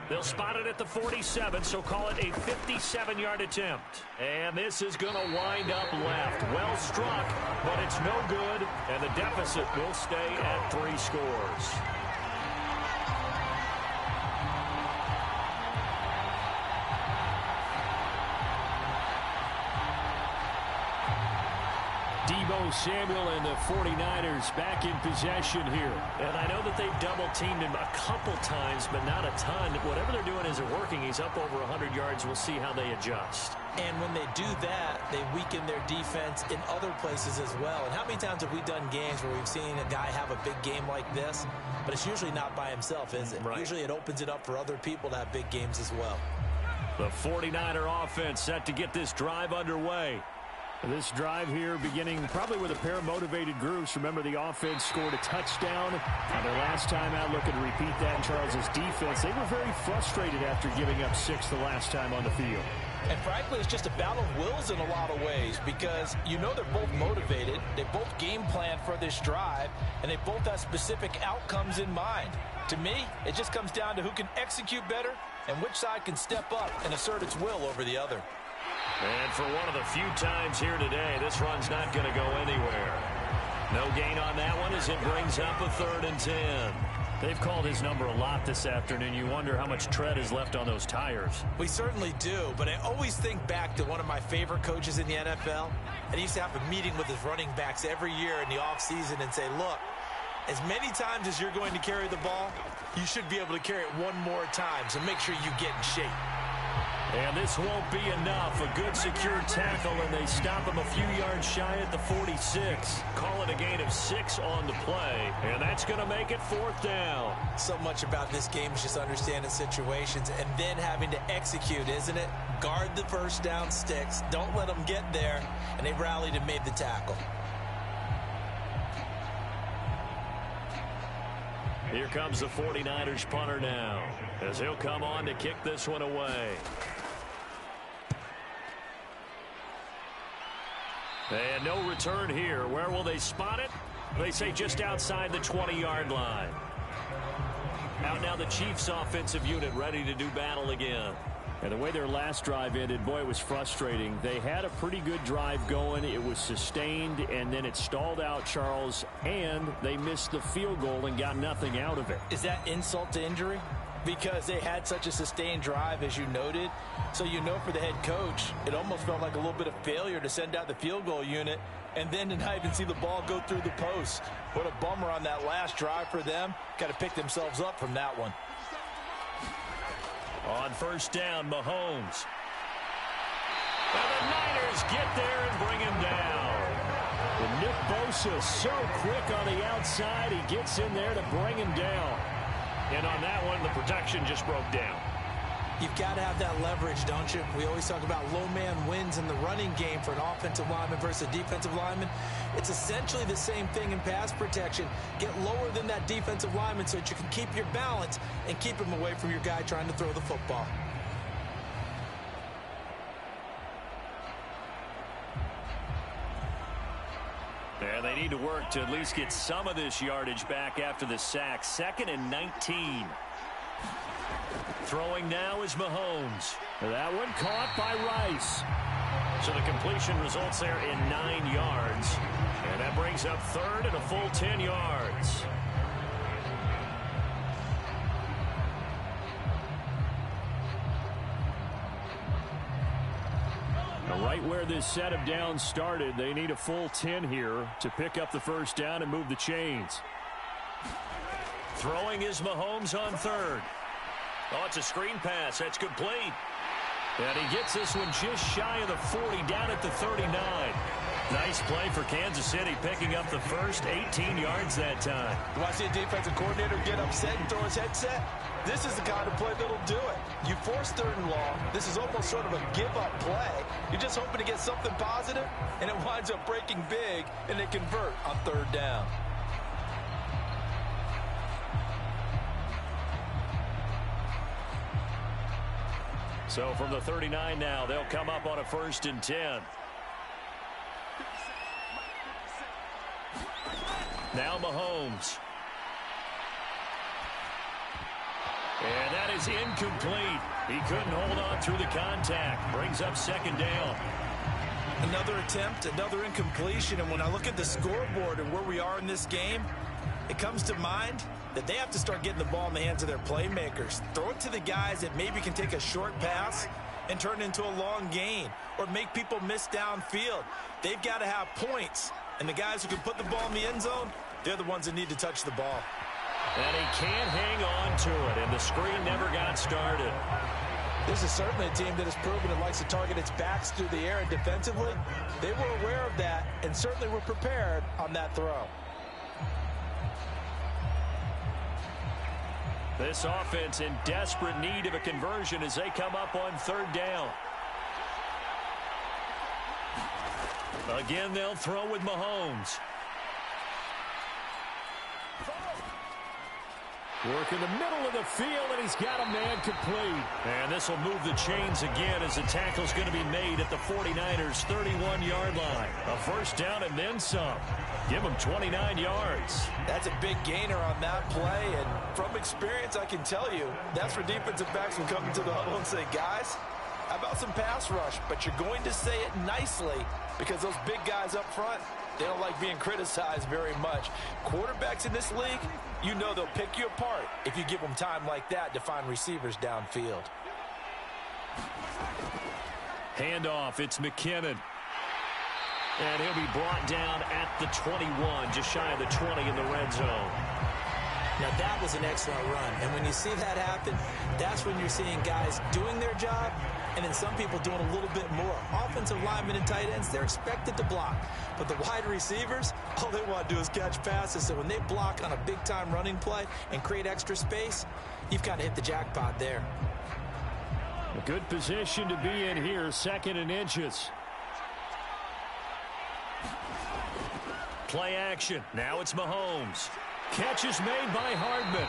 They'll spot it at the 47, so call it a 57-yard attempt. And this is going to wind up left. Well struck, but it's no good, and the deficit will stay at 3 scores. Samuel and the 49ers back in possession here. And I know that they've double-teamed him a couple times, but not a ton. Whatever they're doing isn't working. He's up over 100 yards. We'll see how they adjust. And when they do that, they weaken their defense in other places as well. And how many times have we done games where we've seen a guy have a big game like this? But it's usually not by himself, is it? Right. Usually it opens it up for other people to have big games as well. The 49er offense set to get this drive underway. This drive here beginning probably with a pair of motivated groups. Remember, the offense scored a touchdown on their last time out. Looking to repeat that in Charles's defense. They were very frustrated after giving up 6 the last time on the field. And frankly, it's just a battle of wills in a lot of ways because you know they're both motivated. They both game plan for this drive, and they both have specific outcomes in mind. To me, it just comes down to who can execute better and which side can step up and assert its will over the other. And for one of the few times here today, this run's not going to go anywhere. No gain on that one as it brings up a 3rd and 10. They've called his number a lot this afternoon. You wonder how much tread is left on those tires. We certainly do, but I always think back to one of my favorite coaches in the NFL. And he used to have a meeting with his running backs every year in the offseason and say, look, as many times as you're going to carry the ball, you should be able to carry it one more time, so make sure you get in shape. And this won't be enough. A good secure tackle, and they stop him a few yards shy at the 46. Call it a gain of 6 on the play, and that's going to make it 4th down. So much about this game is just understanding situations and then having to execute, isn't it? Guard the first down sticks. Don't let them get there, and they rallied and made the tackle. Here comes the 49ers punter now, as he'll come on to kick this one away. And no return here. Where will they spot it? They say just outside the 20-yard line. Out now the Chiefs offensive unit ready to do battle again. And the way their last drive ended, boy, it was frustrating. They had a pretty good drive going. It was sustained, and then it stalled out, Charles, and they missed the field goal and got nothing out of it. Is that insult to injury? because they had such a sustained drive, as you noted. So you know for the head coach, it almost felt like a little bit of failure to send out the field goal unit and then to not even see the ball go through the post. What a bummer on that last drive for them. Got to pick themselves up from that one. On first down, Mahomes. And the Niners get there and bring him down. And Nick Bosa so quick on the outside. He gets in there to bring him down. And on that one, the protection just broke down. You've got to have that leverage, don't you? We always talk about low man wins in the running game for an offensive lineman versus a defensive lineman. It's essentially the same thing in pass protection. Get lower than that defensive lineman so that you can keep your balance and keep him away from your guy trying to throw the football. And they need to work to at least get some of this yardage back after the sack. 2nd and 19. Throwing now is Mahomes. That one caught by Rice. So the completion results there in 9 yards. And that brings up 3rd and a full 10 yards. Right where this set of downs started, they need a full 10 here to pick up the first down and move the chains. Throwing is Mahomes on 3rd. Oh, it's a screen pass. That's complete. And he gets this one just shy of the 40, down at the 39. Nice play for Kansas City, picking up the first 18 yards that time. You want to see a defensive coordinator get upset and throw his headset? This is the kind of play that'll do it. You force 3rd and long. This is almost sort of a give-up play. You're just hoping to get something positive, and it winds up breaking big, and they convert on 3rd down. So from the 39 now, they'll come up on a 1st and 10. Now Mahomes. And that is incomplete. He couldn't hold on through the contact. Brings up 2nd down. Another attempt, another incompletion. And when I look at the scoreboard and where we are in this game, it comes to mind that they have to start getting the ball in the hands of their playmakers. Throw it to the guys that maybe can take a short pass and turn it into a long gain or make people miss downfield. They've got to have points. And the guys who can put the ball in the end zone, they're the ones that need to touch the ball. And he can't hang on to it, and the screen never got started. This is certainly a team that has proven it likes to target its backs through the air and defensively. They were aware of that and certainly were prepared on that throw. This offense in desperate need of a conversion as they come up on 3rd down. Again, they'll throw with Mahomes. Work in the middle of the field, and he's got a man complete. And this will move the chains again as the tackle's going to be made at the 49ers' 31-yard line. A 1st down and then some. Give them 29 yards. That's a big gainer on that play, and from experience, I can tell you, that's where defensive backs will come into the huddle and say, guys, how about some pass rush? But you're going to say it nicely because those big guys up front, they don't like being criticized very much. Quarterbacks in this league, you know they'll pick you apart if you give them time like that to find receivers downfield. Handoff, it's McKinnon. And he'll be brought down at the 21, just shy of the 20 in the red zone. Now that was an excellent run, and when you see that happen, that's when you're seeing guys doing their job and then some people doing a little bit more. Offensive linemen and tight ends, they're expected to block. But the wide receivers, all they want to do is catch passes. So when they block on a big-time running play and create extra space, you've kind of hit the jackpot there. A good position to be in here, 2nd and inches. Play action. Now it's Mahomes. Catch is made by Hardman.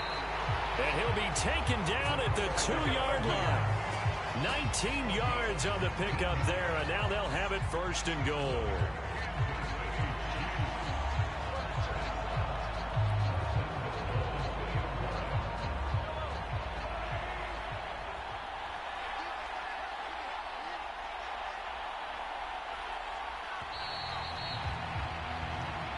And he'll be taken down at the 2-yard line. 19 yards on the pickup there, and now they'll have it 1st and goal.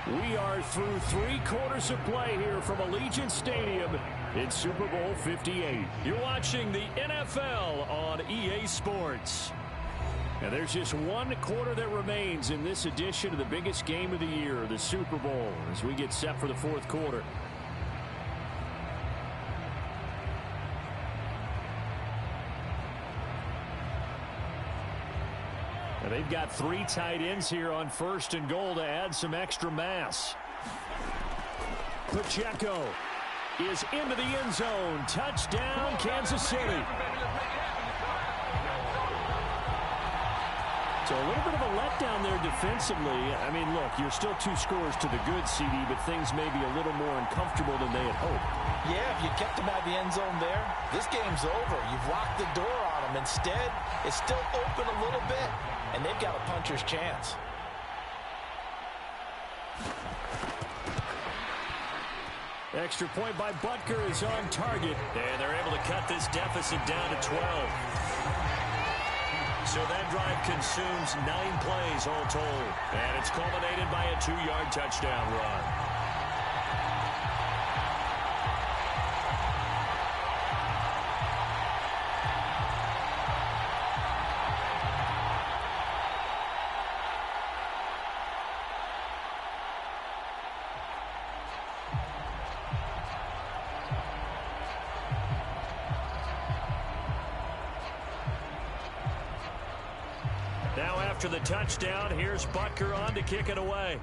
We are through 3 quarters of play here from Allegiant Stadium in Super Bowl 58. You're watching the NFL on EA Sports. And there's just 1 quarter that remains in this edition of the biggest game of the year, the Super Bowl, as we get set for the 4th quarter. And they've got 3 tight ends here on 1st and goal to add some extra mass. Pacheco is into the end zone. Touchdown, Kansas City. So a little bit of a letdown there defensively. I mean, look, you're still 2 scores to the good, CD, but things may be a little more uncomfortable than they had hoped. Yeah, if you kept them at the end zone there, this game's over. You've locked the door on them. Instead, it's still open a little bit, and they've got a puncher's chance. Extra point by Butker is on target. And they're able to cut this deficit down to 12. So that drive consumes 9 plays all told. And it's culminated by a 2-yard touchdown run. Now after the touchdown, here's Butker on to kick it away.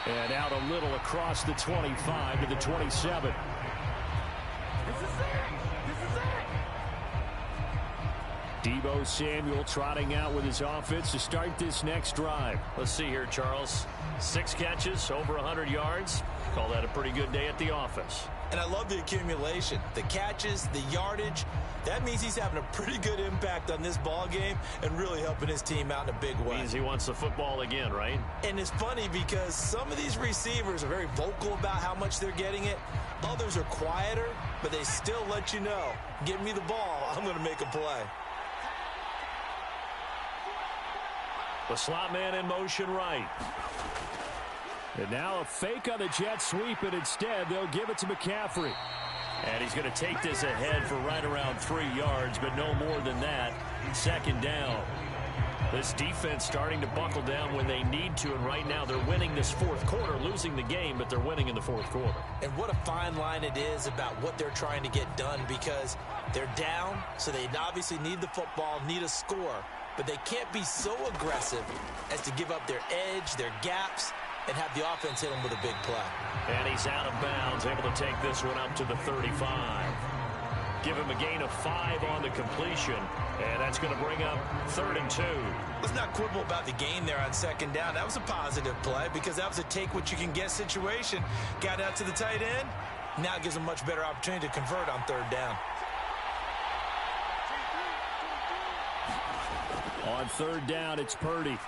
And out a little across the 25 to the 27. Deebo Samuel trotting out with his offense to start this next drive. Let's see here, Charles. 6 catches, over 100 yards. Call that a pretty good day at the office. And I love the accumulation, the catches, the yardage. That means he's having a pretty good impact on this ball game and really helping his team out in a big way. Means he wants the football again, right? And it's funny because some of these receivers are very vocal about how much they're getting it. Others are quieter, but they still let you know, give me the ball, I'm going to make a play. The slot man in motion right. And now a fake on the jet sweep, and instead they'll give it to McCaffrey. And he's going to take this ahead for right around 3 yards, but no more than that. 2nd down. This defense starting to buckle down when they need to, and right now they're winning this 4th quarter, losing the game, but they're winning in the 4th quarter. And what a fine line it is about what they're trying to get done, because they're down, so they obviously need the football, need a score, but they can't be so aggressive as to give up their edge, their gaps, and have the offense hit him with a big play. And he's out of bounds, able to take this one up to the 35. Give him a gain of 5 on the completion, and that's going to bring up 3rd and 2. Let's not quibble about the gain there on 2nd down. That was a positive play because that was a take-what-you-can-get situation. Got out to the tight end. Now it gives them a much better opportunity to convert on 3rd down. On 3rd down, it's Purdy.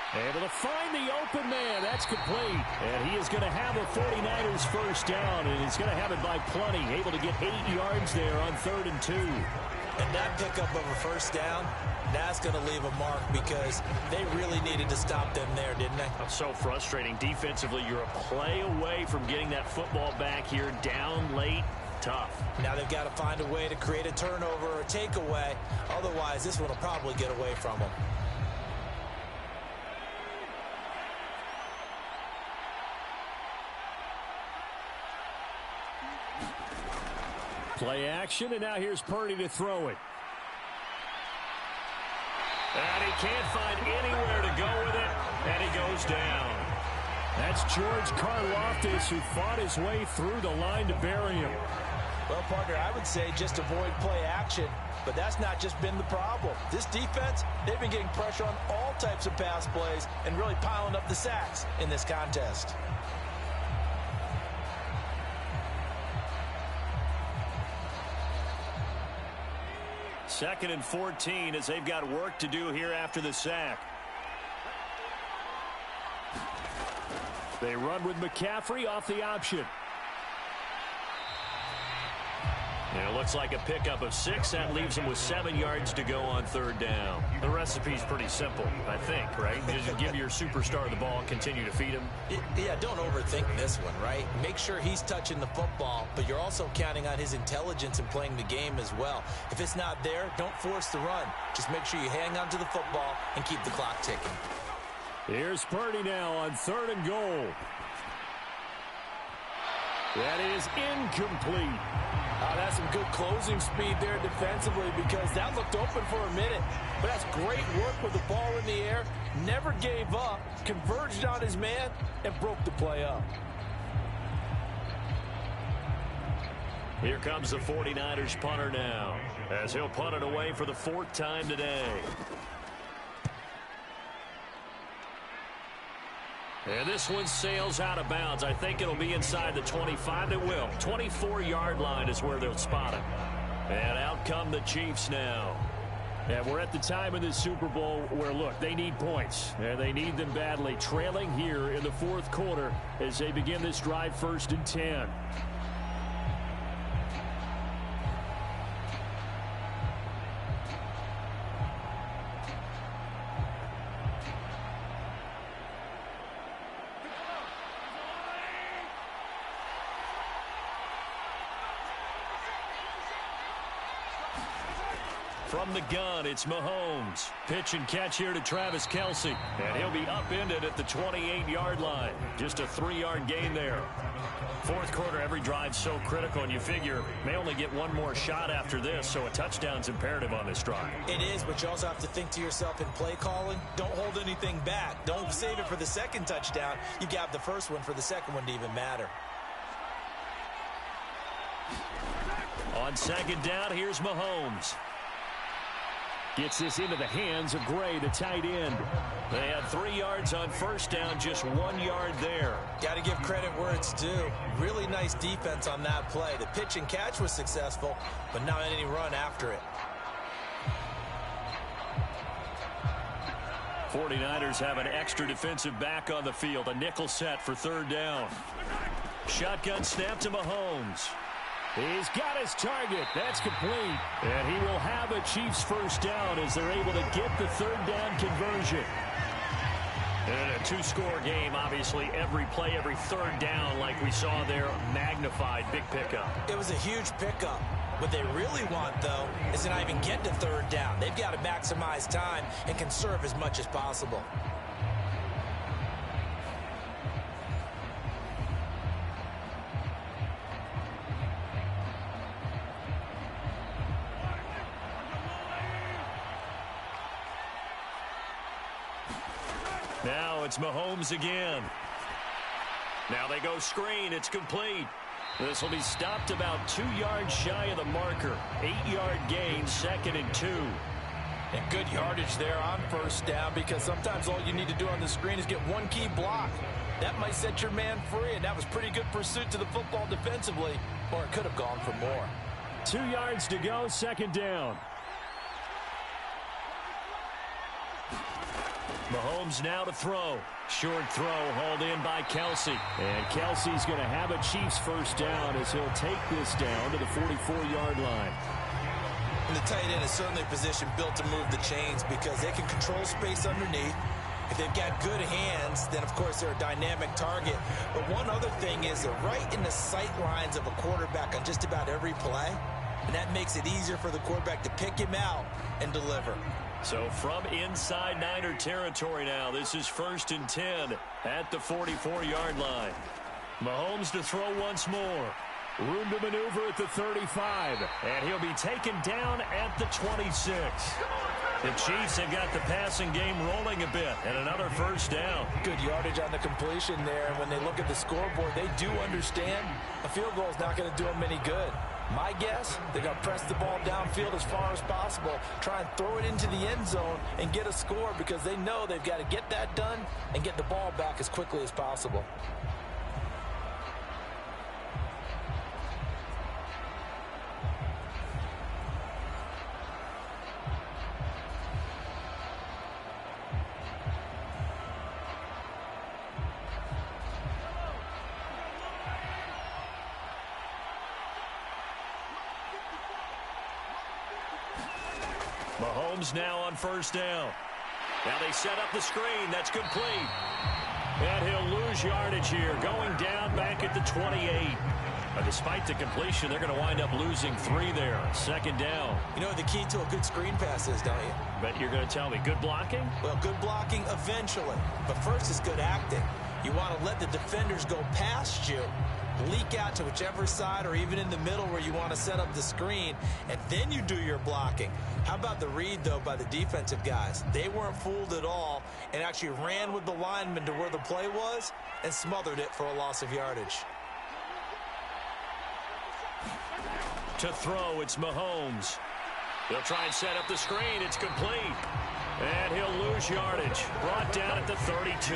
Able to find the open man. That's complete. And he is going to have a 49ers first down, and he's going to have it by plenty. Able to get 8 yards there on 3rd and 2. And that pickup of a first down, that's going to leave a mark because they really needed to stop them there, didn't they? That's so frustrating. Defensively, you're a play away from getting that football back here down late. Tough. Now they've got to find a way to create a turnover or a takeaway. Otherwise, this one will probably get away from them. Play action, and now here's Purdy to throw it. And he can't find anywhere to go with it, and he goes down. That's George Karlaftis, who fought his way through the line to bury him. Well, partner, I would say just avoid play action, but that's not just been the problem. This defense, they've been getting pressure on all types of pass plays and really piling up the sacks in this contest. Second and 14 as they've got work to do here after the sack. They run with McCaffrey off the option. And it looks like a pickup of 6. That leaves him with 7 yards to go on 3rd down. The recipe's pretty simple, I think, right? Just give your superstar the ball, continue to feed him. Yeah, don't overthink this one, right? Make sure he's touching the football, but you're also counting on his intelligence in playing the game as well. If it's not there, don't force the run. Just make sure you hang on to the football and keep the clock ticking. Here's Purdy now on 3rd and goal. That is incomplete. That's some good closing speed there defensively because that looked open for a minute. But that's great work with the ball in the air. Never gave up, converged on his man, and broke the play up. Here comes the 49ers punter now, as he'll punt it away for the 4th time today. And this one sails out of bounds. I think it'll be inside the 25. It will. 24-yard line is where they'll spot it. And out come the Chiefs now. And we're at the time in this Super Bowl where, look, they need points. And they need them badly. Trailing here in the 4th quarter as they begin this drive 1st and 10. From the gun, it's Mahomes. Pitch and catch here to Travis Kelce. And he'll be upended at the 28-yard line. Just a 3-yard gain there. 4th quarter, every drive's so critical, and you figure may only get one more shot after this, so a touchdown's imperative on this drive. It is, but you also have to think to yourself in play calling, don't hold anything back. Don't save it for the 2nd touchdown. You got the 1st one for the 2nd one to even matter. On 2nd down, here's Mahomes. Gets this into the hands of Gray, the tight end. They had 3 yards on 1st down, just 1 yard there. Got to give credit where it's due. Really nice defense on that play. The pitch and catch was successful, but not any run after it. 49ers have an extra defensive back on the field. A nickel set for 3rd down. Shotgun snap to Mahomes. He's got his target. That's complete. And he will have a Chiefs 1st down as they're able to get the 3rd down conversion. And a 2-score game, obviously, every play, every 3rd down, like we saw there, magnified, big pickup. It was a huge pickup. What they really want, though, is to not even get to 3rd down. They've got to maximize time and conserve as much as possible. Now it's Mahomes again. Now they go screen. It's complete. This will be stopped about 2 yards shy of the marker. 8-yard gain, 2nd and 2. And good yardage there on 1st down because sometimes all you need to do on the screen is get one key block. That might set your man free, and that was pretty good pursuit to the football defensively, or it could have gone for more. 2 yards to go, 2nd down. Mahomes now to throw. Short throw hauled in by Kelce. And Kelce's going to have a Chiefs 1st down as he'll take this down to the 44-yard line. And the tight end is certainly a position built to move the chains because they can control space underneath. If they've got good hands, then, of course, they're a dynamic target. But one other thing is they're right in the sight lines of a quarterback on just about every play. And that makes it easier for the quarterback to pick him out and deliver. So from inside Niner territory now, this is 1st and 10 at the 44-yard line. Mahomes to throw once more. Room to maneuver at the 35. And he'll be taken down at the 26. The Chiefs have got the passing game rolling a bit, and another 1st down. Good yardage on the completion there. And when they look at the scoreboard, they do understand a field goal is not going to do them any good. My guess, they're going to press the ball downfield as far as possible, try and throw it into the end zone and get a score because they know they've got to get that done and get the ball back as quickly as possible. Mahomes now on first down. Now they set up the screen. That's complete. And he'll lose yardage here, going down back at the 28. Despite the completion, they're going to wind up losing 3 there. Second down. You know the key to a good screen pass is, don't you? Bet you're going to tell me good blocking? Well, good blocking eventually. But first is good acting. You want to let the defenders go past you, leak out to whichever side or even in the middle where you want to set up the screen, and then you do your blocking. How about the read, though, by the defensive guys? They weren't fooled at all and actually ran with the lineman to where the play was and smothered it for a loss of yardage. To throw, it's Mahomes. They'll try and set up the screen. It's complete. And he'll lose yardage. Brought down at the 32.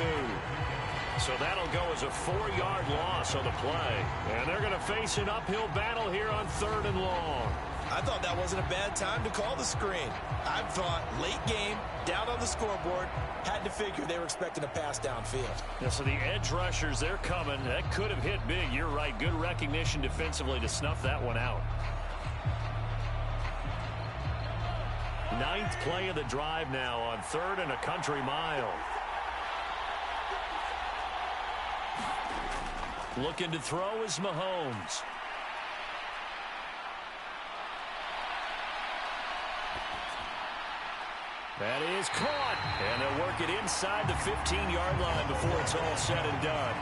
So that'll go as a 4-yard loss on the play. And they're going to face an uphill battle here on 3rd and long. I thought that wasn't a bad time to call the screen. I thought late game, down on the scoreboard, had to figure they were expecting a pass downfield. Yeah, so the edge rushers, they're coming. That could have hit big. You're right. Good recognition defensively to snuff that one out. 9th play of the drive now on 3rd and a country mile. Looking to throw is Mahomes. That is caught. And they'll work it inside the 15-yard line before it's all said and done.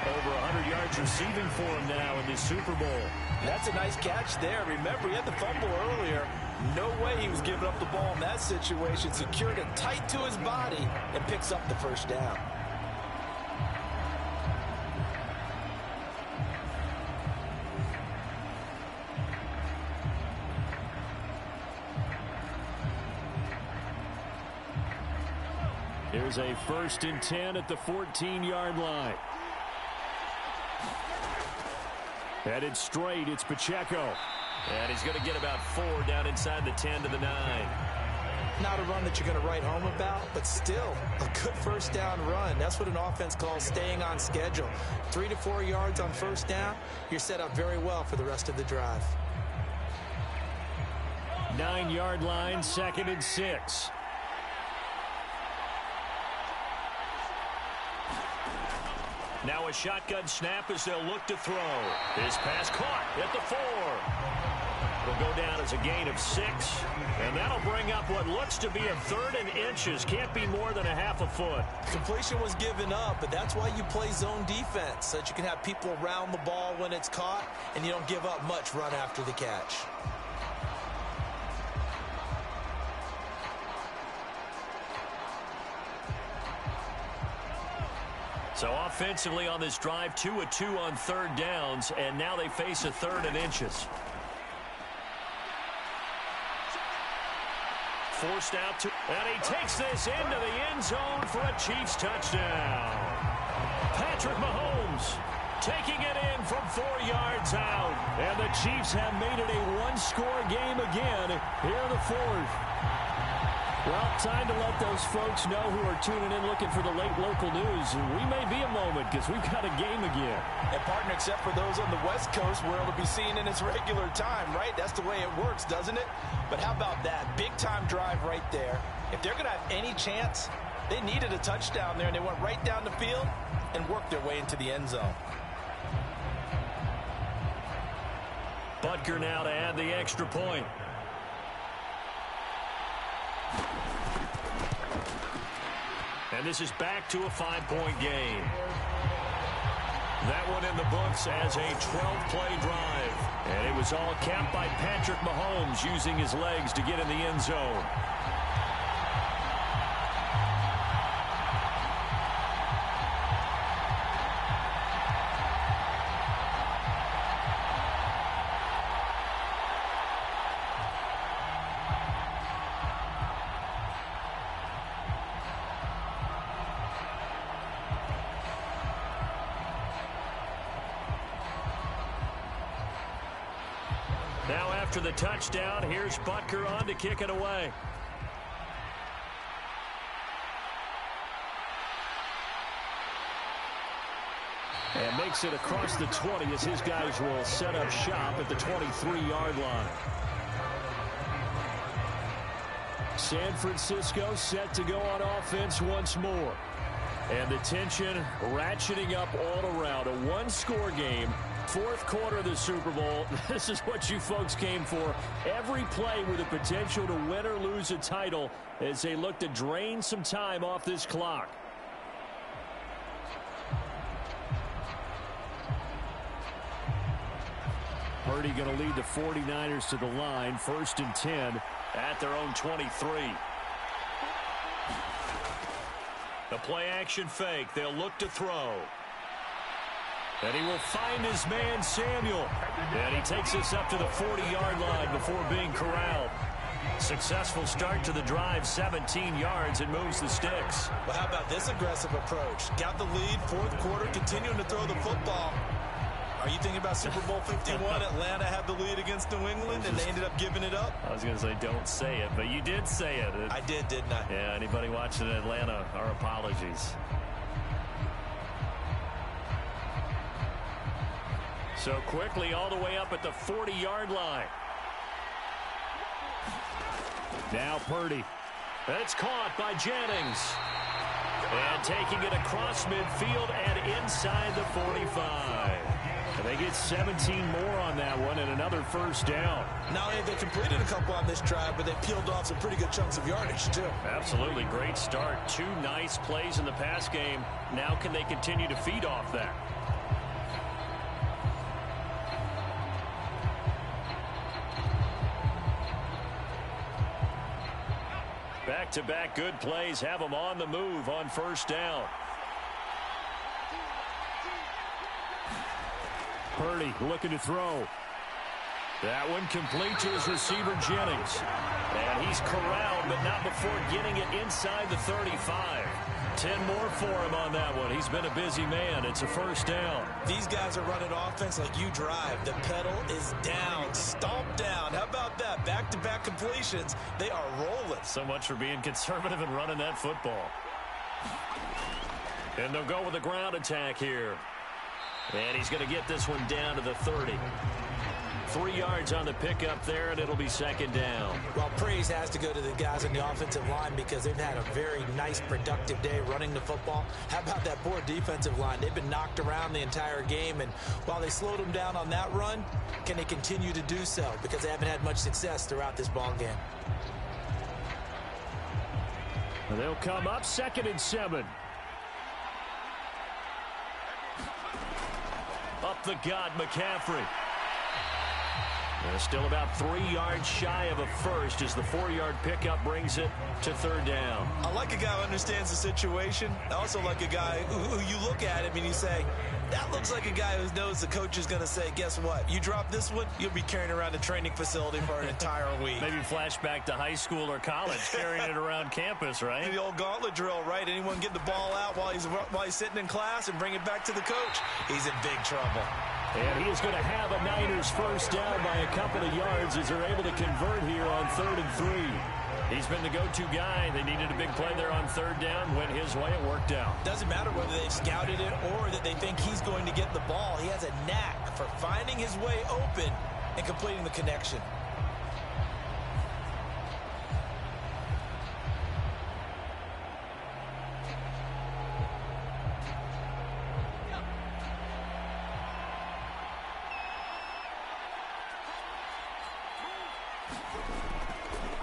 Over 100 yards receiving for him now in this Super Bowl. That's a nice catch there. Remember, he had the fumble earlier. No way he was giving up the ball in that situation. Secured it tight to his body and picks up the first down. Here's a 1st and 10 at the 14-yard line. Headed straight, it's Pacheco. And he's going to get about 4 down inside the 10 to the 9. Not a run that you're going to write home about, but still a good first down run. That's what an offense calls staying on schedule. 3 to 4 yards on first down, you're set up very well for the rest of the drive. 9-yard line, 2nd and 6. Now a shotgun snap as they'll look to throw. This pass caught at the 4. It'll go down as a gain of 6. And that'll bring up what looks to be a 3rd and inches. Can't be more than a half a foot. Completion was given up, but that's why you play zone defense, so that you can have people around the ball when it's caught, and you don't give up much run after the catch. So offensively on this drive, 2 of 2 on 3rd downs, and now they face a 3rd and inches. Forced out to, and he takes this into the end zone for a Chiefs touchdown. Patrick Mahomes taking it in from 4 yards out, and the Chiefs have made it a 1-score game again here in the 4th. Well, time to let those folks know who are tuning in looking for the late local news. We may be a moment because we've got a game again. And, partner, except for those on the West Coast where it'll be seen in its regular time, right? That's the way it works, doesn't it? But how about that? Big-time drive right there. If they're going to have any chance, they needed a touchdown there, and they went right down the field and worked their way into the end zone. Butker now to add the extra point. And this is back to a 5-point game. That one in the books as a 12-play drive. And it was all capped by Patrick Mahomes using his legs to get in the end zone. Now after the touchdown, here's Butker on to kick it away. And makes it across the 20 as his guys will set up shop at the 23-yard line. San Francisco set to go on offense once more. And the tension ratcheting up all around. A one-score game. Fourth quarter of the Super Bowl. This is what you folks came for. Every play with the potential to win or lose a title as they look to drain some time off this clock. Purdy going to lead the 49ers to the line. 1st and 10 at their own 23. The play action fake. They'll look to throw. And he will find his man, Samuel. And he takes us up to the 40-yard line before being corralled. Successful start to the drive, 17 yards, and moves the sticks. Well, how about this aggressive approach? Got the lead, fourth quarter, continuing to throw the football. Are you thinking about Super Bowl 51? Atlanta had the lead against New England, and they ended up giving it up? I was going to say don't say it, but you did say it. I did, didn't I? Yeah, anybody watching in Atlanta, our apologies. So quickly all the way up at the 40-yard line. Now Purdy. It's caught by Jennings. And taking it across midfield and inside the 45. And they get 17 more on that one and another first down. Not only have they completed a couple on this drive, but they peeled off some pretty good chunks of yardage, too. Absolutely. Great start. 2 nice plays in the pass game. Now can they continue to feed off that? Back-to-back good plays have them on the move on first down. Purdy looking to throw. That one complete to his receiver, Jennings. And he's corralled, but not before getting it inside the 35. 10 more for him on that one. He's been a busy man. It's a first down. These guys are running offense like you drive. The pedal is down, stomped down. How about that? Back-to-back completions. They are rolling. So much for being conservative and running that football. And they'll go with a ground attack here. And he's going to get this one down to the 30. 3 yards on the pickup there, and it'll be second down. Well, praise has to go to the guys on the offensive line because they've had a very nice, productive day running the football. How about that poor defensive line? They've been knocked around the entire game, and while they slowed them down on that run, can they continue to do so? Because they haven't had much success throughout this ball game. And they'll come up 2nd and 7. Up the gut, McCaffrey. And still about 3 yards shy of a first as the 4-yard pickup brings it to third down. I like a guy who understands the situation. I also like a guy who you look at him and you say, that looks like a guy who knows the coach is going to say, guess what? You drop this one, you'll be carrying around a training facility for an entire week. Maybe flashback to high school or college, carrying it around campus, right? The old gauntlet drill, right? Anyone get the ball out while he's sitting in class and bring it back to the coach? He's in big trouble. And he is going to have a Niners first down by a couple of yards as they're able to convert here on 3rd and 3. He's been the go-to guy. They needed a big play there on third down. Went his way. It worked out. Doesn't matter whether they've scouted it or that they think he's going to get the ball. He has a knack for finding his way open and completing the connection.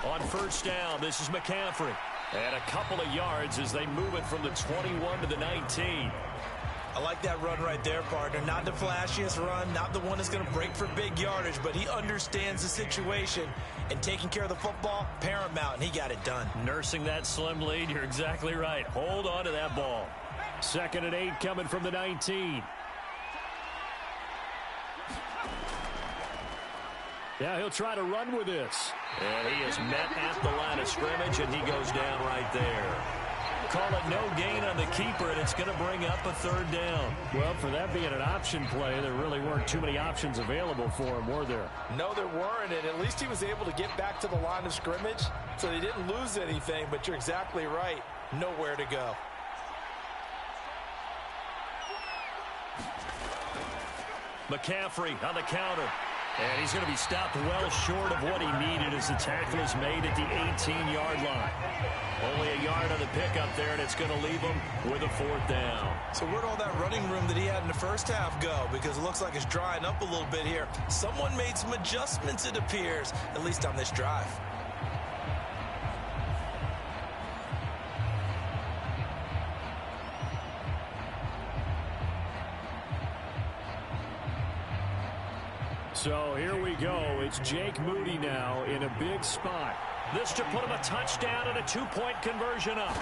On first down, this is McCaffrey. And a couple of yards as they move it from the 21 to the 19. I like that run right there, partner. Not the flashiest run, not the one that's going to break for big yardage, but he understands the situation, and taking care of the football, paramount, and he got it done. Nursing that slim lead, you're exactly right. Hold on to that ball. 2nd and 8 coming from the 19. Yeah, he'll try to run with this. And he is met at the line of scrimmage, and he goes down right there. Call it no gain on the keeper, and it's going to bring up a third down. Well, for that being an option play, there really weren't too many options available for him, were there? No, there weren't, and at least he was able to get back to the line of scrimmage, so they didn't lose anything, but you're exactly right. Nowhere to go. McCaffrey on the counter. And he's going to be stopped well short of what he needed as the tackle is made at the 18-yard line. Only a yard on the pickup there, and it's going to leave him with a 4th down. So where'd all that running room that he had in the first half go? Because it looks like it's drying up a little bit here. Someone made some adjustments, it appears, at least on this drive. So here we go. It's Jake Moody now in a big spot. This to put him a touchdown and a 2-point conversion up.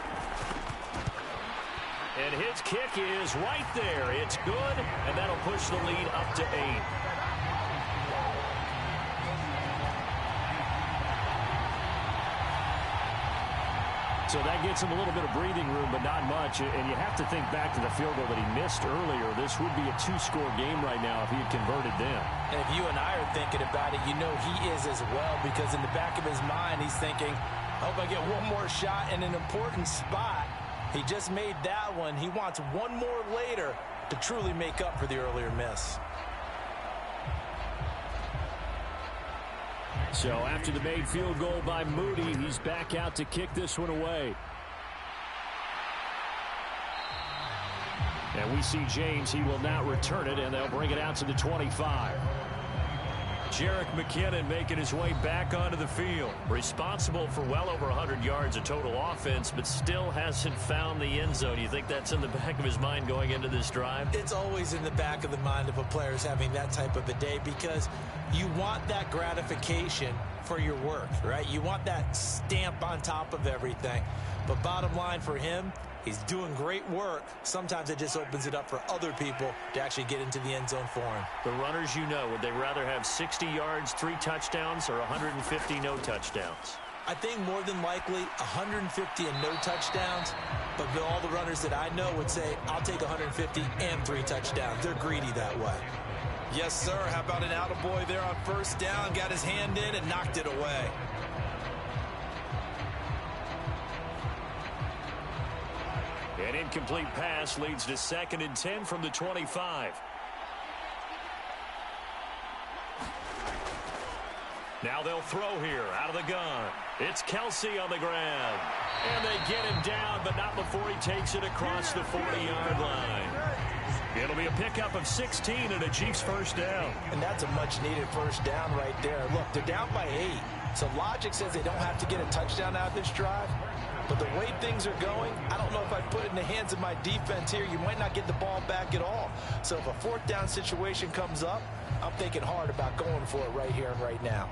And his kick is right there. It's good, and that'll push the lead up to 8. So that gets him a little bit of breathing room, but not much. And you have to think back to the field goal that he missed earlier. This would be a 2-score game right now if he had converted them. And if you and I are thinking about it, you know he is as well, because in the back of his mind, he's thinking, I hope I get one more shot in an important spot. He just made that one. He wants one more later to truly make up for the earlier miss. So after the made field goal by Moody, he's back out to kick this one away. And we see James. He will not return it, and they'll bring it out to the 25. Jerick McKinnon making his way back onto the field. Responsible for well over 100 yards of total offense, but still hasn't found the end zone. You think that's in the back of his mind going into this drive? It's always in the back of the mind of a player having that type of a day, because you want that gratification for your work, right? You want that stamp on top of everything. But bottom line for him, he's doing great work. Sometimes it just opens it up for other people to actually get into the end zone for him. The runners, you know, would they rather have 60 yards, 3 touchdowns, or 150 no touchdowns? I think more than likely 150 and no touchdowns, but all the runners that I know would say, I'll take 150 and 3 touchdowns. They're greedy that way. Yes, sir. How about an attaboy there on first down? Got his hand in and knocked it away. An incomplete pass leads to 2nd and 10 from the 25. Now they'll throw here out of the gun. It's Kelsey on the ground. And they get him down, but not before he takes it across the 40-yard line. It'll be a pickup of 16 and a Chiefs first down. And that's a much-needed first down right there. Look, they're down by 8. So logic says they don't have to get a touchdown out of this drive. But the way things are going, I don't know if I put it in the hands of my defense here. You might not get the ball back at all. So if a 4th down situation comes up, I'm thinking hard about going for it right here and right now.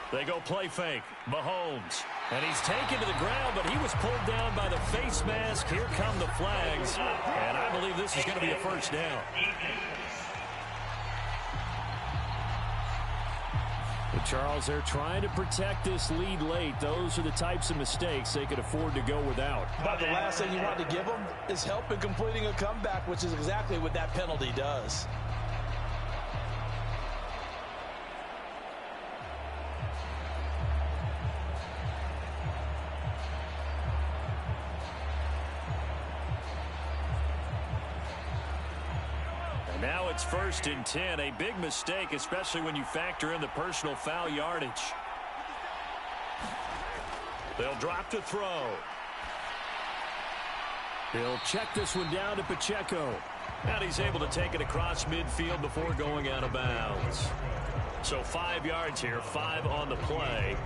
They go play fake. Mahomes. And he's taken to the ground, but he was pulled down by the face mask. Here come the flags. And I believe this is going to be a first down. But Charles, they're trying to protect this lead late. Those are the types of mistakes they could afford to go without. But the last thing you want to give them is help in completing a comeback, which is exactly what that penalty does. Now it's 1st and 10. A big mistake, especially when you factor in the personal foul yardage. They'll drop to throw. He'll check this one down to Pacheco. And he's able to take it across midfield before going out of bounds. So 5 yards here, 5 on the play.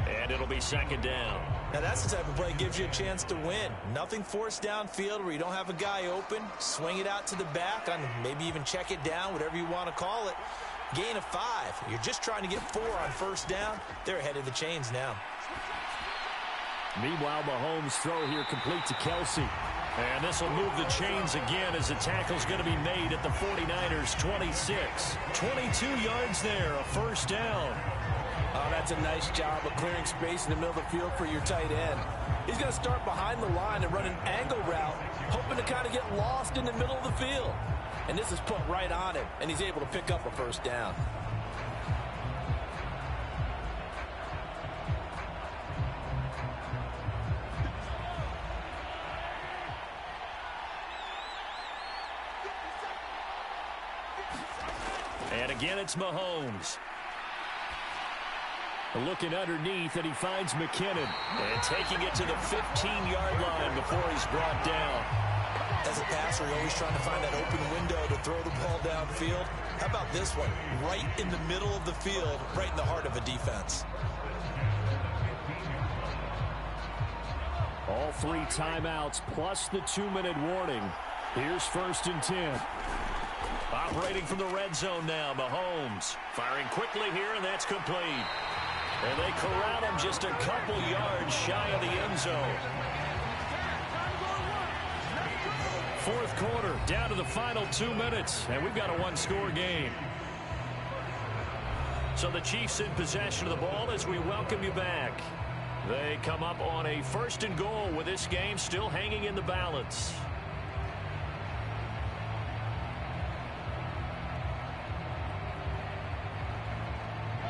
And it'll be 2nd down. Now that's the type of play that gives you a chance to win. Nothing forced downfield where you don't have a guy open. Swing it out to the back, and maybe even check it down, whatever you want to call it. Gain of 5. You're just trying to get 4 on first down. They're ahead of the chains now. Meanwhile, Mahomes' throw here complete to Kelsey. And this will move the chains again as the tackle's going to be made at the 49ers 26. 22 yards there, a first down. Oh, that's a nice job of clearing space in the middle of the field for your tight end. He's going to start behind the line and run an angle route, hoping to kind of get lost in the middle of the field. And this is put right on him, and he's able to pick up a first down. And again, it's Mahomes. Looking underneath, and he finds McKinnon. And taking it to the 15-yard line before he's brought down. As a passer, you're always trying to find that open window to throw the ball downfield. How about this one? Right in the middle of the field, right in the heart of a defense. All 3 timeouts plus the 2-minute warning. Here's 1st and 10. Operating from the red zone now, Mahomes. Firing quickly here, and that's complete. And they corral him just a couple yards shy of the end zone. 4th quarter, down to the final 2 minutes, and we've got a 1-score game. So the Chiefs in possession of the ball as we welcome you back. They come up on a 1st and goal with this game still hanging in the balance.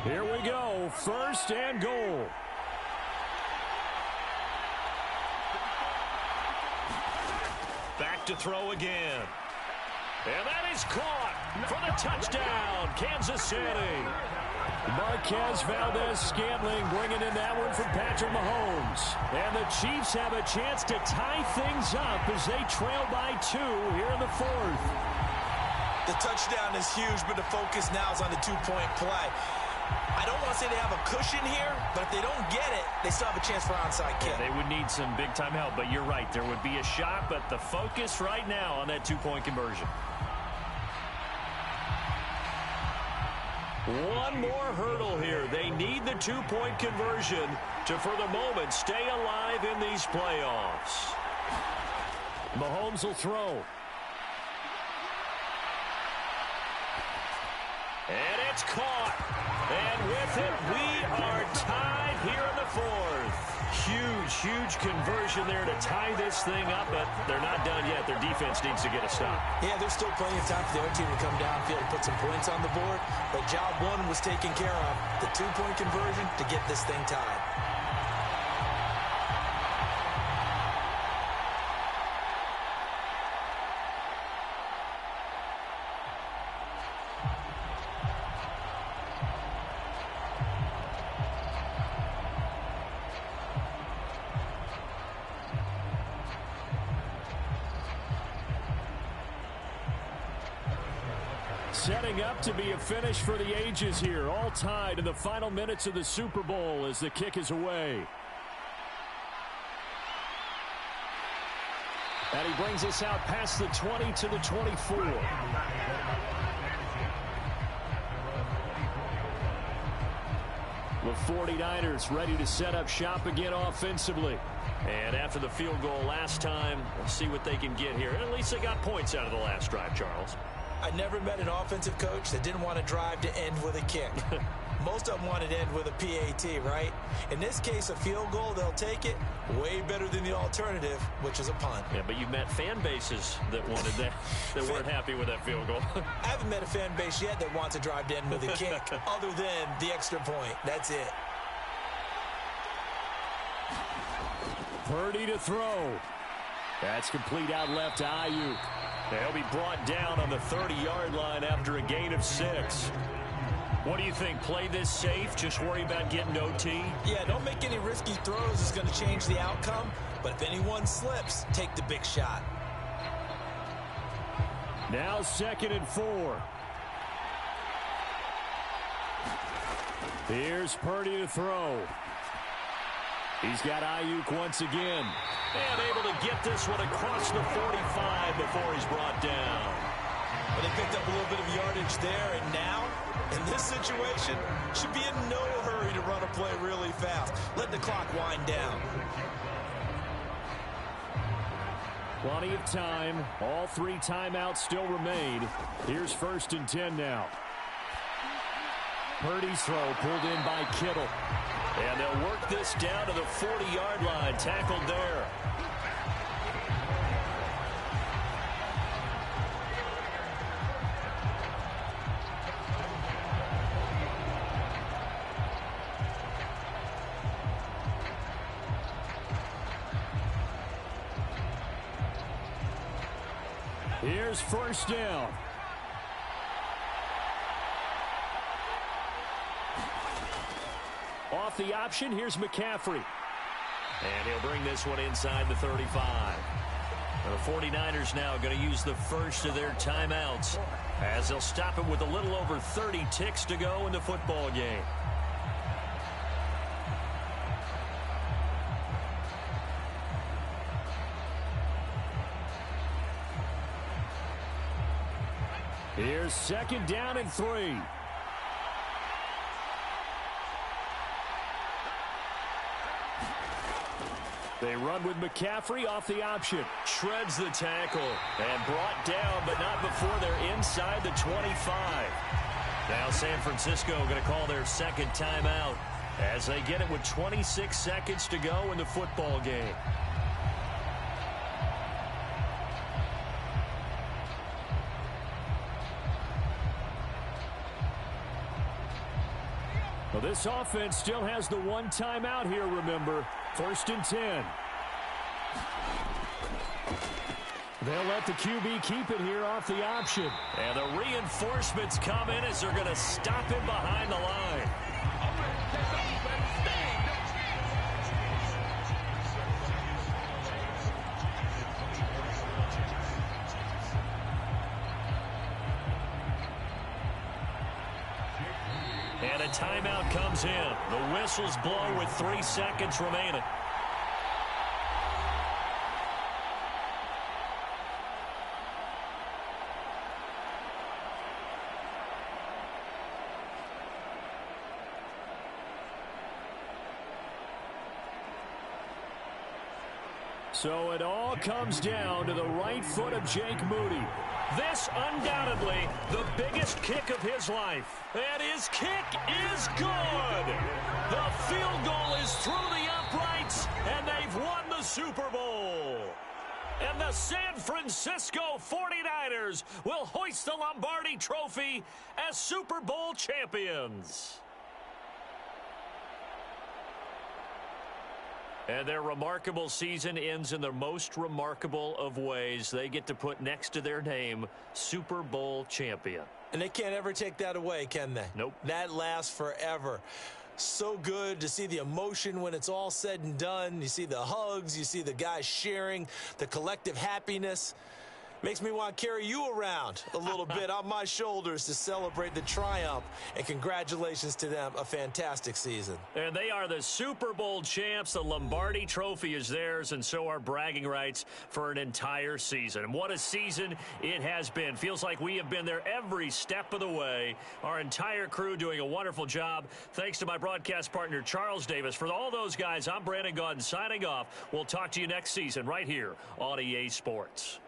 Here we go, 1st and goal. Back to throw again. And that is caught for the touchdown, Kansas City. Marquez Valdez-Scantling bringing in that one from Patrick Mahomes. And the Chiefs have a chance to tie things up as they trail by 2 here in the 4th. The touchdown is huge, but the focus now is on the 2-point play. I don't want to say they have a cushion here, but if they don't get it, they still have a chance for onside kick. They would need some big-time help, but you're right. There would be a shot, but the focus right now on that 2-point conversion. One more hurdle here. They need the 2-point conversion to, for the moment, stay alive in these playoffs. Mahomes will throw. And it's caught. And with it, we are tied here in the 4th. Huge conversion there to tie this thing up, but they're not done yet. Their defense needs to get a stop. Yeah, there's still plenty of time for the other team to come downfield and put some points on the board, but job 1 was taken care of. The 2-point conversion to get this thing tied. Setting up to be a finish for the ages here. All tied in the final minutes of the Super Bowl as the kick is away. And he brings us out past the 20 to the 24. The 49ers ready to set up shop again offensively. And after the field goal last time, we'll see what they can get here. And at least they got points out of the last drive, Charles. I never met an offensive coach that didn't want to drive to end with a kick. Most of them wanted to end with a PAT, right? In this case, a field goal, they'll take it. Way better than the alternative, which is a punt. Yeah, but you've met fan bases that wanted that, that weren't happy with that field goal. I haven't met a fan base yet that wants to drive to end with a kick, other than the extra point. That's it. Purdy to throw. That's complete out left to Ayuk. They'll be brought down on the 30-yard line after a gain of 6. What do you think? Play this safe? Just worry about getting OT? Yeah, don't make any risky throws. It's going to change the outcome. But if anyone slips, take the big shot. Now 2nd and 4. Here's Purdy to throw. He's got Ayuk once again. And able to get this one across the 45 before he's brought down. Well, they picked up a little bit of yardage there, and now, in this situation, should be in no hurry to run a play really fast. Let the clock wind down. Plenty of time. All 3 timeouts still remain. Here's 1st and 10 now. Purdy's throw pulled in by Kittle. And they'll work this down to the 40-yard line. Tackled there. Here's 1st down. Off the option, here's McCaffrey. And he'll bring this one inside the 35. The 49ers now going to use the first of their timeouts as they'll stop it with a little over 30 ticks to go in the football game. Here's 2nd down and 3. They run with McCaffrey off the option. Shreds the tackle and brought down, but not before they're inside the 25. Now San Francisco going to call their 2nd timeout as they get it with 26 seconds to go in the football game. Well, this offense still has the 1 timeout here, remember. 1st and 10. They'll let the QB keep it here off the option. And the reinforcements come in as they're going to stop him behind the line. And a timeout comes in. The whistles blow with 3 seconds remaining. So it all comes down to the right foot of Jake Moody. This undoubtedly the biggest kick of his life. And his kick is good. The field goal is through the uprights, and they've won the Super Bowl. And the San Francisco 49ers will hoist the Lombardi Trophy as Super Bowl champions. And their remarkable season ends in the most remarkable of ways. They get to put next to their name, Super Bowl champion. And they can't ever take that away, can they? Nope. That lasts forever. So good to see the emotion when it's all said and done. You see the hugs. You see the guys sharing, the collective happiness. Makes me want to carry you around a little bit on my shoulders to celebrate the triumph. And congratulations to them. A fantastic season. And they are the Super Bowl champs. The Lombardi Trophy is theirs, and so are bragging rights for an entire season. And what a season it has been. Feels like we have been there every step of the way. Our entire crew doing a wonderful job. Thanks to my broadcast partner, Charles Davis. For all those guys, I'm Brandon Gaudin signing off. We'll talk to you next season right here on EA Sports.